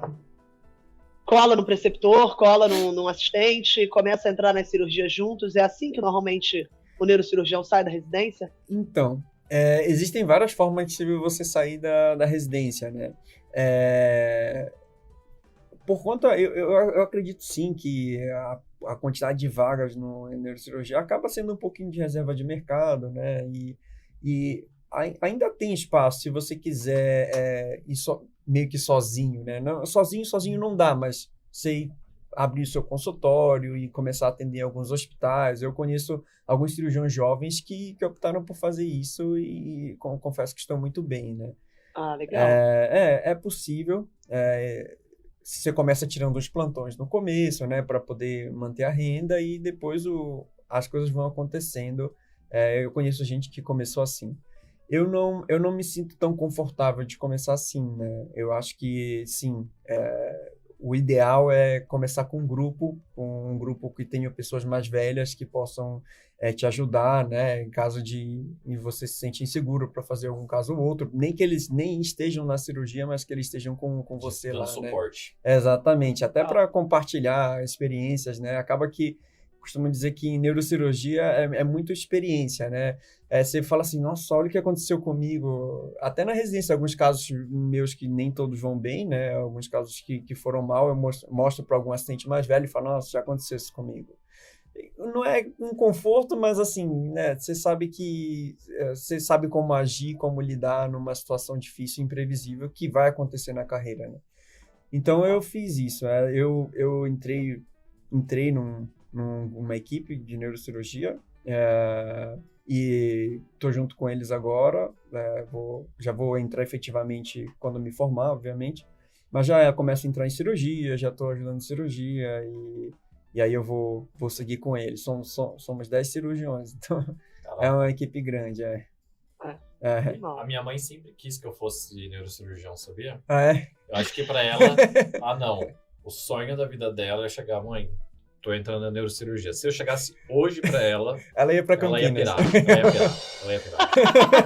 cola no preceptor, cola num assistente, começa a entrar nas cirurgias juntos. É assim que normalmente o neurocirurgião sai da residência? Então, existem várias formas de você sair da residência, né? Por conta, eu acredito sim que a quantidade de vagas em neurocirurgia acaba sendo um pouquinho de reserva de mercado, né? E ainda tem espaço se você quiser ir meio que sozinho, né? Não, sozinho não dá, mas você abrir o seu consultório e começar a atender alguns hospitais. Eu conheço alguns cirurgiões jovens que optaram por fazer isso e confesso que estão muito bem, né? Ah, legal. É possível. Você começa tirando os plantões no começo, né, para poder manter a renda e depois as coisas vão acontecendo. Eu conheço gente que começou assim. Eu não me sinto tão confortável de começar assim, né? Eu acho que, sim, o ideal é começar com um grupo que tenha pessoas mais velhas que possam te ajudar, né? Em caso de você se sentir inseguro para fazer algum caso ou outro, nem que eles nem estejam na cirurgia, mas que eles estejam com você lá, suporte. Né? Exatamente, até para compartilhar experiências, né? Acaba que costumo dizer que em neurocirurgia é muito experiência, né? Você fala assim, nossa, olha o que aconteceu comigo. Até na residência, alguns casos meus que nem todos vão bem, né? Alguns casos que foram mal, eu mostro para algum assistente mais velho e falo, nossa, já aconteceu isso comigo. Não é um conforto, mas assim, né? Você sabe como agir, como lidar numa situação difícil, imprevisível, que vai acontecer na carreira, né? Então, eu fiz isso. Eu entrei numa equipe de neurocirurgia e estou junto com eles agora. Já vou entrar efetivamente quando me formar, obviamente, mas já começo a entrar em cirurgia, já estou ajudando em cirurgia e aí eu vou seguir com eles. Somos 10 cirurgiões, então é uma equipe grande. A minha mãe sempre quis que eu fosse neurocirurgião, sabia? Eu acho que para ela, não, o sonho da vida dela é chegar, mãe, tô entrando na neurocirurgia. Se eu chegasse hoje pra ela... ela ia pra Campinas. Ela ia pirar.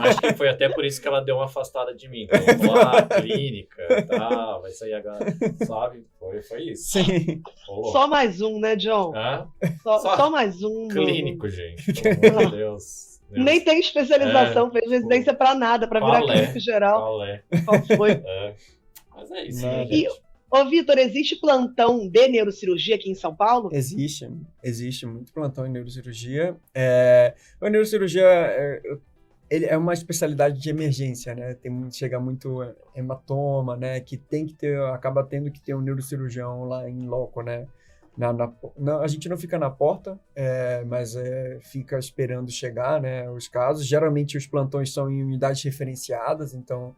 Acho que foi até por isso que ela deu uma afastada de mim. Então, vamos lá, clínica e tal, vai sair agora, sabe? Foi isso. Sim. Só mais um, né, John? Só mais um. Clínico, gente. Pelo amor de Deus. Nem tem especialização, fez residência pra nada, pra virar clínico geral. Qual foi? Mas é isso, né, gente? Ô, Vitor, existe plantão de neurocirurgia aqui em São Paulo? Existe muito plantão em neurocirurgia. A neurocirurgia é uma especialidade de emergência, né? Chega muito hematoma, né? Que acaba tendo que ter um neurocirurgião lá em loco, né? A gente não fica na porta, mas fica esperando chegar, né? Os casos. Geralmente os plantões são em unidades referenciadas, então...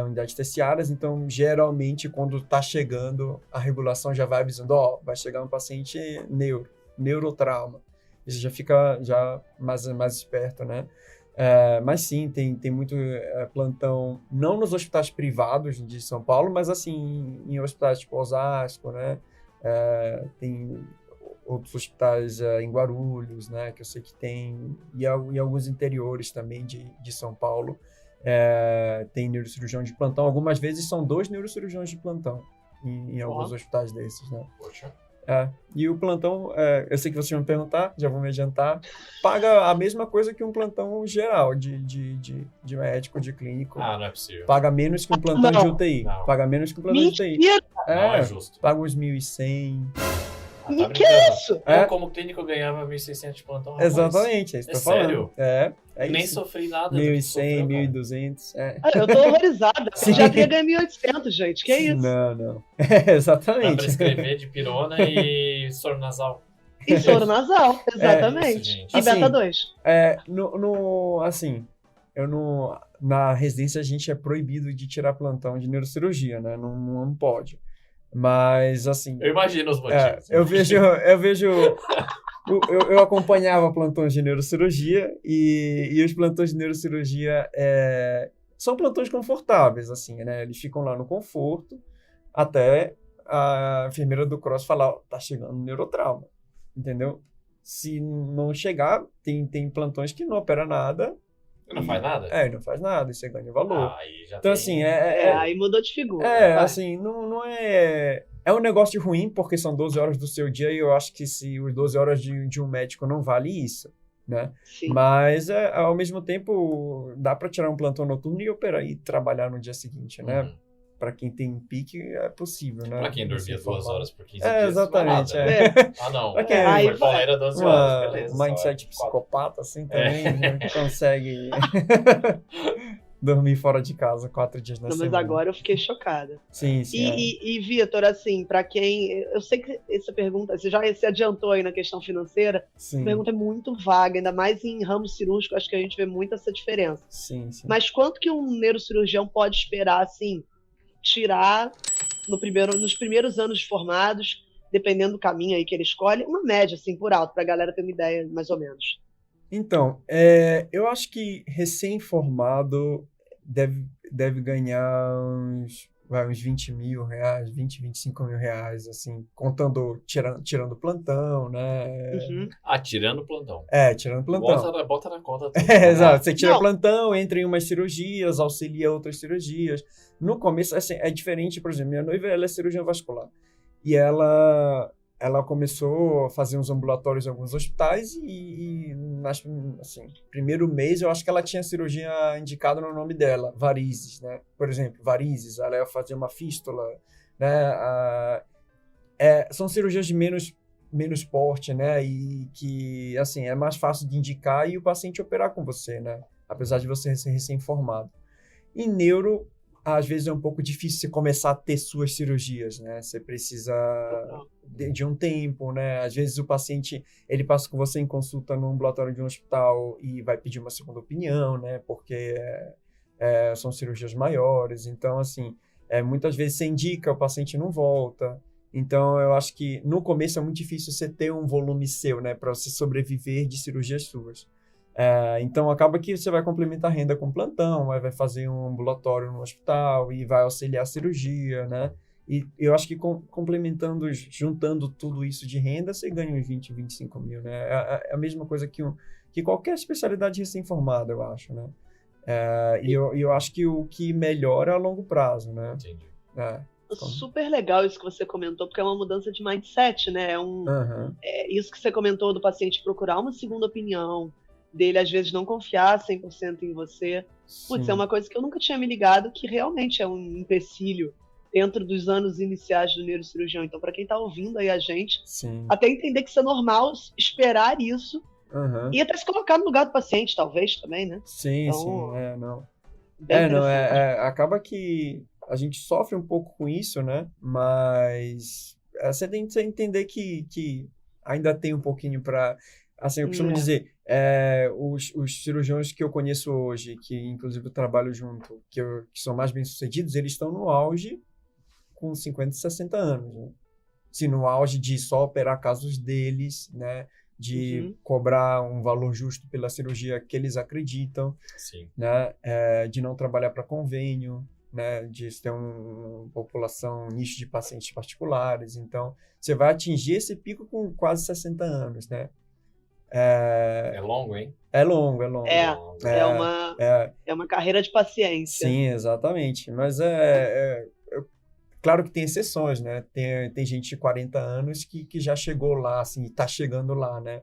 unidades terciárias, então geralmente quando está chegando a regulação já vai avisando, vai chegar um paciente neurotrauma, você já fica mais esperto, né? Mas sim, tem muito plantão, não nos hospitais privados de São Paulo, mas assim, em hospitais tipo Osasco, né? Tem outros hospitais em Guarulhos, né? Que eu sei que tem, e alguns interiores também de São Paulo. Tem neurocirurgião de plantão. Algumas vezes são 2 neurocirurgiões de plantão em alguns hospitais desses, né? Poxa. E o plantão, eu sei que vocês vão me perguntar, já vou me adiantar, paga a mesma coisa que um plantão geral de médico, de clínico. Não é possível. Paga menos que um plantão de UTI. Não. Paga menos que um plantão de UTI. Não é justo. Paga uns 1.100. Que é isso? Eu, como clínico, ganhava 1.600 de plantão. Rapaz. Exatamente, é isso que eu tô falando. É Nem isso. sofri nada. do que 1.100, sofreu, cara. 1.200, Eu tô horrorizada. Sim. Já teria ganho 1.800, gente. Que isso? Não. Dá pra Exatamente. escrever de pirona e soro nasal. E soro nasal, Isso, exatamente. gente. E Assim, beta 2. Assim, na residência a gente é proibido de tirar plantão de neurocirurgia, né? Não pode. Mas, assim, Eu imagino os motivos. eu vejo, eu acompanhava plantões de neurocirurgia e os plantões de neurocirurgia são plantões confortáveis, assim, né? Eles ficam lá no conforto até a enfermeira do cross falar, ó, tá chegando um neurotrauma, entendeu? Se não chegar, tem plantões que não opera nada. Não faz nada? Não faz nada, e você ganha valor. Aí já Então, tem... assim, Aí mudou de figura. vai. assim, não é... É um negócio ruim, porque são 12 horas do seu dia, e eu acho que se os 12 horas de um médico não vale isso, né? Sim. Mas, ao mesmo tempo, dá para tirar um plantão noturno e operar e trabalhar no dia seguinte, né? Uhum. Para quem tem pique, é possível, né? Pra quem dormia Você 2 formar. horas por 15 dias, Exatamente. não é nada, né? Ah, não. Pra quem aí Foi pauleira 12 horas, beleza. um só mindset 4. psicopata, assim, também, né? Consegue dormir fora de casa 4 dias na Não, mas semana. agora eu fiquei chocada. Sim. E Vitor, assim, pra quem... Eu sei que essa pergunta, você já se adiantou aí na questão financeira, Sim. a pergunta é muito vaga, ainda mais em ramo cirúrgico, acho que a gente vê muito essa diferença. Sim. Mas quanto que um neurocirurgião pode esperar, assim, tirar nos primeiros anos de formados, dependendo do caminho aí que ele escolhe, uma média, assim, por alto, pra galera ter uma ideia, mais ou menos. Então, eu acho que recém-formado deve ganhar uns 20 mil reais, 25 mil reais, assim, contando, tirando plantão, né? Uhum. Tirando o plantão. Tirando plantão. Bota na conta. Tudo. Exato, você tira Não. plantão, entra em umas cirurgias, auxilia outras cirurgias. No começo, assim, é diferente, por exemplo, minha noiva, ela é cirurgiã vascular. E ela começou a fazer uns ambulatórios em alguns hospitais e assim, primeiro mês eu acho que ela tinha cirurgia indicada no nome dela, varizes, né? Por exemplo, varizes, ela ia fazer uma fístula, né? São cirurgias de menos porte, né? E que, assim, é mais fácil de indicar e o paciente operar com você, né? Apesar de você ser recém-formado. Em neuro, às vezes é um pouco difícil você começar a ter suas cirurgias, né? Você precisa de um tempo, né? Às vezes o paciente, ele passa com você em consulta no ambulatório de um hospital e vai pedir uma segunda opinião, né? Porque são cirurgias maiores. Então, assim, muitas vezes você indica, o paciente não volta. Então, eu acho que no começo é muito difícil você ter um volume seu, né? Para você sobreviver de cirurgias suas. Então, acaba que você vai complementar a renda com plantão, vai fazer um ambulatório no hospital e vai auxiliar a cirurgia, né? E eu acho que complementando, juntando tudo isso de renda, você ganha uns 20, 25 mil, né? É a mesma coisa que qualquer especialidade recém-formada, eu acho, né? E eu acho que o que melhora é a longo prazo, né? Entendi. Super legal isso que você comentou, porque é uma mudança de mindset, né? Isso que você comentou do paciente procurar uma segunda opinião, dele às vezes não confiar 100% em você. Putz, Sim. é uma coisa que eu nunca tinha me ligado, que realmente é um empecilho dentro dos anos iniciais do neurocirurgião. Então, para quem está ouvindo aí a gente, Sim. até entender que isso é normal, esperar isso, e até se colocar no lugar do paciente, talvez, também, né? Sim, Então, não. Bem interessante. Acaba que a gente sofre um pouco com isso, né? Mas você tem que entender que ainda tem um pouquinho para... Assim, eu costumo dizer, os cirurgiões que eu conheço hoje, que inclusive eu trabalho junto, que são mais bem-sucedidos, eles estão no auge com 50, 60 anos, né? Assim, no auge de só operar casos deles, né? De cobrar um valor justo pela cirurgia que eles acreditam, Sim. né? De não trabalhar para convênio, né? De ter uma população, nicho de pacientes particulares. Então, você vai atingir esse pico com quase 60 anos, né? É longo, hein? É longo. É uma carreira de paciência. Sim, exatamente. Mas claro que tem exceções, né? Tem gente de 40 anos que já chegou lá, assim, está chegando lá, né?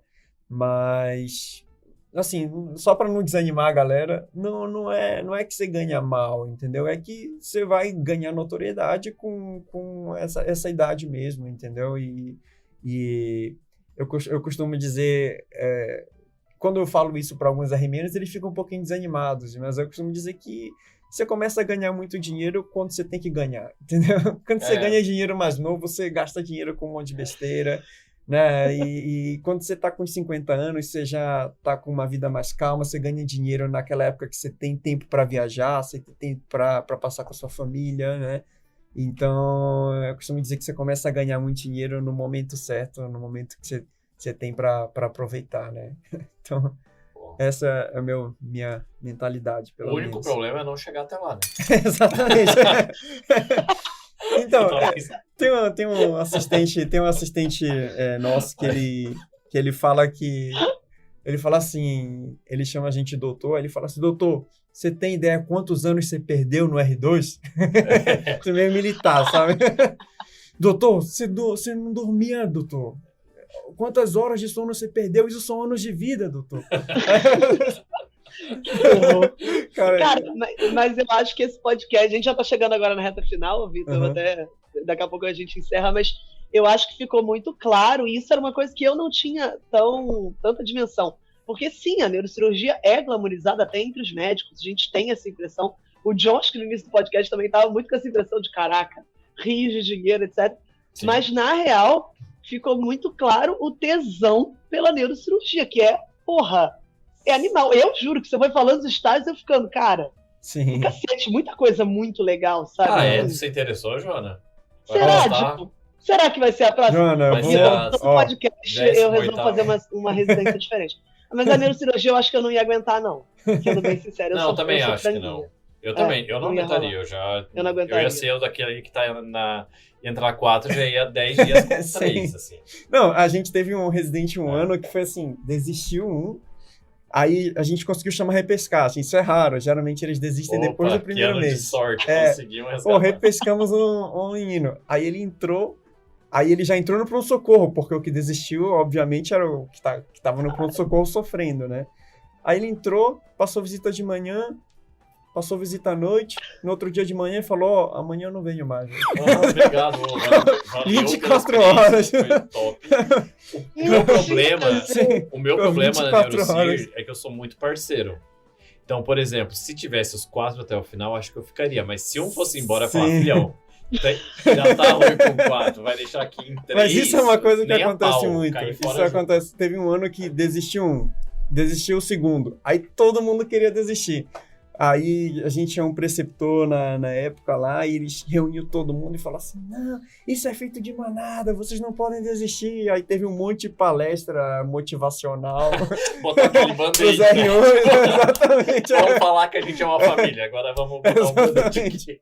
Mas, assim, só para não desanimar a galera, não é que você ganha mal, entendeu? É que você vai ganhar notoriedade com essa idade mesmo, entendeu? E eu costumo dizer, quando eu falo isso para alguns arrimeiros, eles ficam um pouquinho desanimados, mas eu costumo dizer que você começa a ganhar muito dinheiro quando você tem que ganhar, entendeu? Quando você ganha dinheiro mais novo, você gasta dinheiro com um monte de besteira, né? E quando você tá com 50 anos, você já tá com uma vida mais calma, você ganha dinheiro naquela época que você tem tempo para viajar, você tem tempo para passar com a sua família, né? Então, eu costumo dizer que você começa a ganhar muito dinheiro no momento certo, no momento que você tem para aproveitar, né? Então, essa é a minha mentalidade, pelo menos. O único problema é não chegar até lá, né? Exatamente. Então, tem um assistente nosso que ele fala assim, ele chama a gente de doutor, ele fala assim, doutor, você tem ideia quantos anos você perdeu no R2? Você é meio militar, sabe? Doutor, você não dormia, doutor. Quantas horas de sono você perdeu? Isso são anos de vida, doutor. Cara, mas eu acho que esse podcast, a gente já tá chegando agora na reta final, Vitor, até daqui a pouco a gente encerra, mas eu acho que ficou muito claro, e isso era uma coisa que eu não tinha tanta dimensão. Porque sim, a neurocirurgia é glamorizada até entre os médicos, a gente tem essa impressão. O John, acho que no início do podcast também estava muito com essa impressão de caraca, rios de dinheiro, etc. Sim. Mas na real, ficou muito claro o tesão pela neurocirurgia, que é, é animal. Eu juro que você vai falando dos estágios, eu ficando, cara, sim. Cacete, muita coisa muito legal, sabe? Você interessou, Joana? Será que vai ser a próxima? Joana, no podcast eu resolvo fazer uma residência diferente. Mas a neurocirurgia eu acho que eu não ia aguentar, não. Sendo bem sincero. Eu também acho que não. Eu não aguentaria. Eu não aguentaria. Eu ia ser daquele que tá entrar 4, já ia 10 dias com 3, assim. Não, a gente teve um residente um ano que foi assim, desistiu aí a gente conseguiu chamar repescagem. Isso é raro, geralmente eles desistem depois do primeiro mês. De sorte, conseguimos resgatar. Repescamos um menino. Aí ele entrou, ele já entrou no pronto-socorro, porque o que desistiu, obviamente, era o que tava no pronto-socorro sofrendo, né? Aí ele entrou, passou visita de manhã, passou visita à noite, no outro dia de manhã ele falou, amanhã eu não venho mais. Obrigado. 24 horas. Foi top. O meu problema na neurocirurgia é que eu sou muito parceiro. Então, por exemplo, se tivesse os 4 até o final, acho que eu ficaria. Mas se um fosse embora, eu falava, filhão, já tá ruim com 4, vai deixar aqui em 3. Mas isso é uma coisa que acontece muito. Isso acontece. Teve um ano que desistiu o segundo. Aí todo mundo queria desistir. Aí a gente tinha um preceptor na época lá, e eles reuniu todo mundo e falaram assim, não, isso é feito de manada, vocês não podem desistir. Aí teve um monte de palestra motivacional. Botar aquele band-aid. Exatamente. Vamos falar que a gente é uma família, agora vamos botar um band-aid aqui.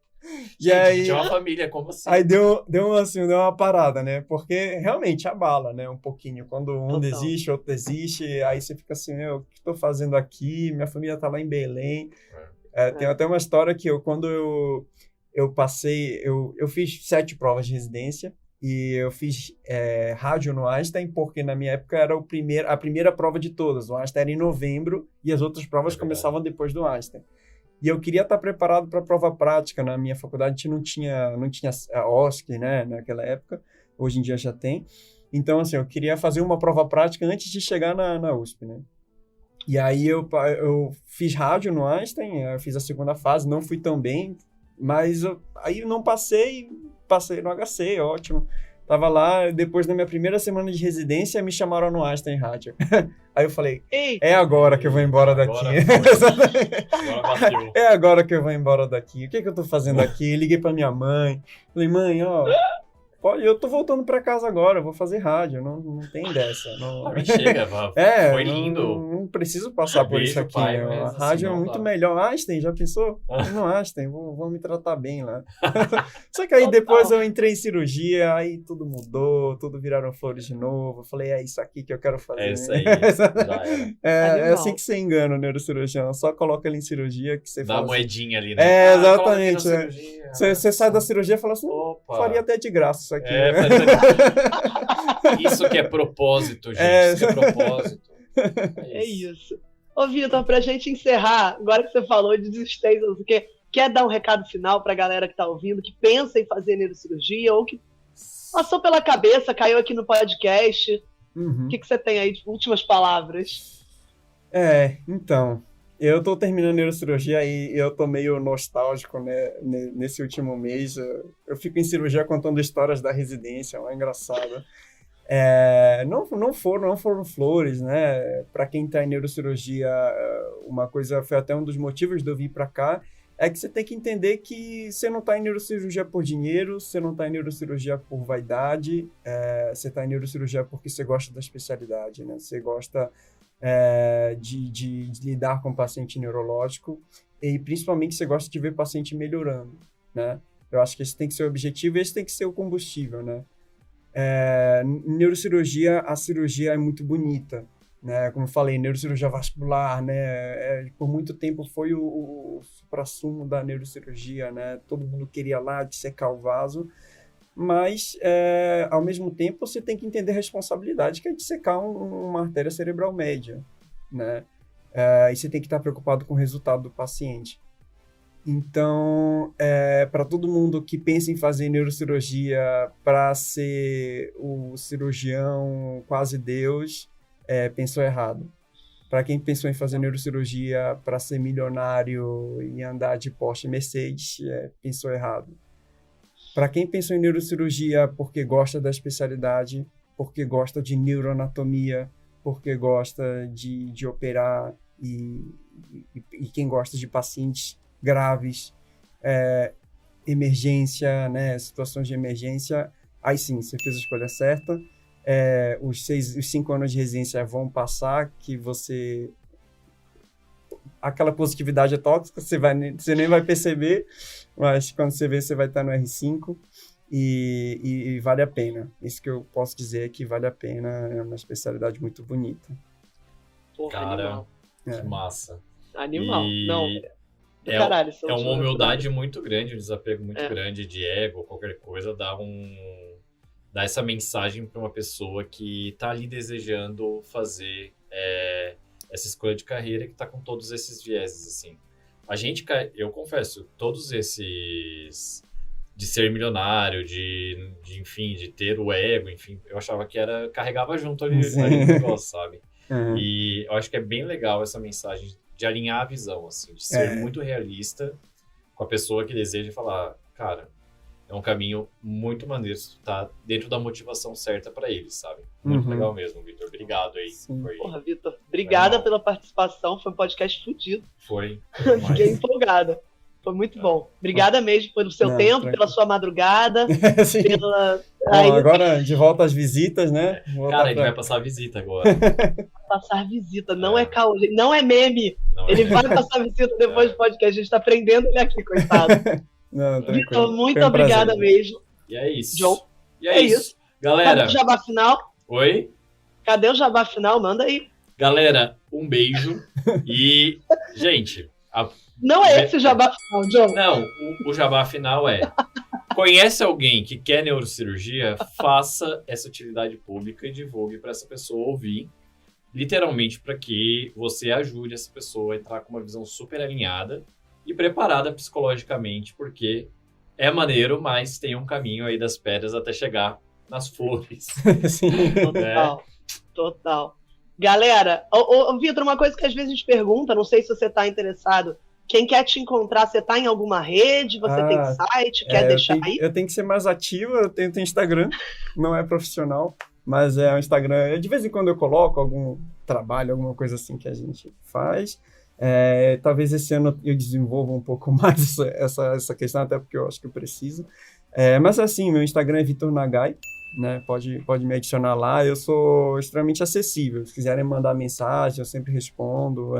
E aí, a gente é uma família, como assim? Aí deu uma parada, né? Porque realmente abala, né? Um pouquinho. Quando um desiste, outro desiste, aí você fica assim, o que estou fazendo aqui? Minha família tá lá em Belém. Tem até uma história que quando eu passei, eu fiz 7 provas de residência e eu fiz rádio no Einstein, porque na minha época era a primeira prova de todas. O Einstein era em novembro e as outras provas começavam depois do Einstein. E eu queria estar preparado para a prova prática. Na minha faculdade a gente não tinha a OSCE, né, naquela época. Hoje em dia já tem. Então, assim, eu queria fazer uma prova prática antes de chegar na USP, né? E aí eu fiz rádio no Einstein, eu fiz a segunda fase, não fui tão bem, mas aí não passei no HC, ótimo. Tava lá, depois da minha primeira semana de residência, me chamaram no Einstein Rádio. Aí eu falei, é agora que eu vou embora daqui. Agora bateu. É agora que eu vou embora daqui. O que eu tô fazendo aqui? Liguei pra minha mãe. Falei, mãe, eu tô voltando pra casa agora, eu vou fazer rádio, não tem dessa. Não... Chega, foi lindo. Não preciso passar por isso aqui. Pai, a rádio é muito melhor. Einstein, já pensou? No Einstein, vou me tratar bem lá. Só que aí depois eu entrei em cirurgia, aí tudo mudou, tudo viraram flores de novo. Eu falei, é isso aqui que eu quero fazer. É isso aí. É assim que você engana o neurocirurgião, só coloca ele em cirurgia que você dá fala uma moedinha ali, né? Exatamente. Você sai da cirurgia e fala assim, faria até de graça. Aqui, Isso que é propósito, gente. Isso que é propósito. É isso. Ô, Vitor, pra gente encerrar, agora que você falou de desistência, não sei o quê, quer dar um recado final pra galera que tá ouvindo, que pensa em fazer neurocirurgia ou que passou pela cabeça, caiu aqui no podcast? O que você tem aí de últimas palavras? Então, eu tô terminando neurocirurgia e eu tô meio nostálgico, né, nesse último mês. Eu fico em cirurgia contando histórias da residência, é engraçado. Não foram flores, né? Para quem tá em neurocirurgia, uma coisa, foi até um dos motivos de eu vir para cá, é que você tem que entender que você não tá em neurocirurgia por dinheiro, você não tá em neurocirurgia por vaidade, você tá em neurocirurgia porque você gosta da especialidade, né? Você gosta de lidar com paciente neurológico e principalmente você gosta de ver paciente melhorando, né? Eu acho que esse tem que ser o objetivo e esse tem que ser o combustível, né? Neurocirurgia, a cirurgia é muito bonita, né? Como eu falei, neurocirurgia vascular, né? Por muito tempo foi o suprassumo da neurocirurgia, né? Todo mundo queria lá dissecar o vaso, mas ao mesmo tempo você tem que entender a responsabilidade que é dissecar uma artéria cerebral média, né? E você tem que estar preocupado com o resultado do paciente. Então, para todo mundo que pensa em fazer neurocirurgia para ser o cirurgião quase Deus, pensou errado. Para quem pensou em fazer neurocirurgia para ser milionário e andar de Porsche Mercedes, pensou errado. Para quem pensou em neurocirurgia porque gosta da especialidade, porque gosta de neuroanatomia, porque gosta de operar e quem gosta de pacientes graves, emergência, né, situações de emergência, aí sim, você fez a escolha certa. Os 5 anos de residência vão passar, que você... Aquela positividade é tóxica, você nem vai perceber, mas quando você vê, você vai estar no R5 e vale a pena. Isso que eu posso dizer é que vale a pena, é uma especialidade muito bonita. Porra, Cara, que massa. Animal. E... Não, caralho, é uma humildade muito grande, um desapego muito grande de ego, qualquer coisa, dar essa mensagem para uma pessoa que tá ali desejando fazer essa escolha de carreira, que tá com todos esses vieses, assim. Eu confesso, todos esses de ser milionário, enfim, de ter o ego, enfim, eu achava que carregava junto ali no negócio, sabe? Uhum. E eu acho que é bem legal essa mensagem de alinhar a visão, assim, de ser muito realista com a pessoa que deseja falar, cara, é um caminho muito maneiro, tá dentro da motivação certa para ele, sabe? Muito legal mesmo, Vitor. Obrigado aí. Porra, Vitor, obrigada pela participação, foi um podcast fudido. Foi. Fiquei empolgada. Foi muito bom. Obrigada mesmo pelo seu tempo, tranquilo. pela sua madrugada, pela... Bom, agora de volta às visitas, né? Cara, a gente vai passar a visita agora. Passar visita, não é caô, não é meme. Ele vai passar visita depois do podcast, a gente tá prendendo ele aqui, coitado. Não, Vitor, muito obrigada mesmo. E é isso. John, e é isso. Galera. Cadê o jabá final? Oi? Cadê o jabá final? Manda aí. Galera, um beijo. E, gente... Não é esse o jabá final, John. Não, o jabá final conhece alguém que quer neurocirurgia, faça essa utilidade pública e divulgue para essa pessoa ouvir, literalmente para que você ajude essa pessoa a entrar com uma visão super alinhada e preparada psicologicamente, porque é maneiro, mas tem um caminho aí das pedras até chegar nas flores. Sim. Total. Galera, Vitor, uma coisa que às vezes a gente pergunta, não sei se você está interessado, quem quer te encontrar, você está em alguma rede, você tem site, quer deixar aí? Eu tenho que ser mais ativo, eu tenho Instagram, não é profissional, mas é um Instagram, de vez em quando eu coloco algum trabalho, alguma coisa assim que a gente faz. Talvez esse ano eu desenvolva um pouco mais essa questão, até porque eu acho que eu preciso. Mas assim, meu Instagram é Vitor Nagai, né? Pode me adicionar lá, eu sou extremamente acessível. Se quiserem mandar mensagem, eu sempre respondo,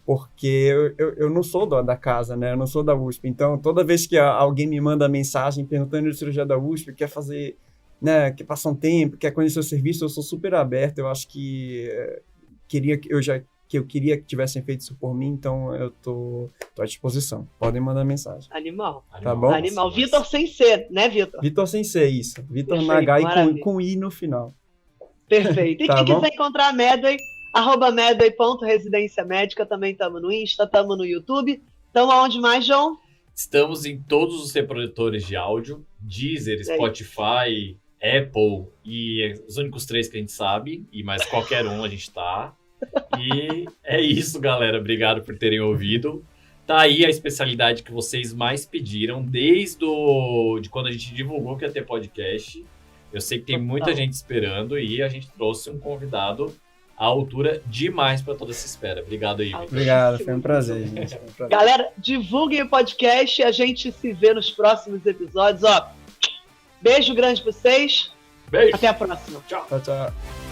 porque eu não sou da casa, né? Eu não sou da USP. Então, toda vez que alguém me manda mensagem perguntando de cirurgia da USP, quer fazer, né? Quer passar um tempo, quer conhecer o serviço, eu sou super aberto. Eu acho que eu queria que tivessem feito isso por mim, então eu tô à disposição. Podem mandar mensagem. Animal. Tá bom? Animal. Vitor sem ser, né, Vitor? Vitor sem ser, isso. Vitor Nagai com I no final. Perfeito. E quem quiser encontrar a Medway, @medway.residência médica, também estamos no Insta, estamos no YouTube. Estamos aonde mais, João? Estamos em todos os reprodutores de áudio, Deezer, Spotify, Apple e os únicos 3 que a gente sabe, e mais qualquer um a gente tá. E é isso, galera. Obrigado por terem ouvido. Tá aí a especialidade que vocês mais pediram desde de quando a gente divulgou que ia ter podcast. Eu sei que tem muita gente esperando e a gente trouxe um convidado à altura demais para toda essa espera. Obrigado aí, Vitor. Obrigado, foi um prazer, gente. Foi um prazer. Galera, divulguem o podcast e a gente se vê nos próximos episódios. Ó, beijo grande pra vocês. Beijo. Até a próxima. Tchau. Tchau, tchau.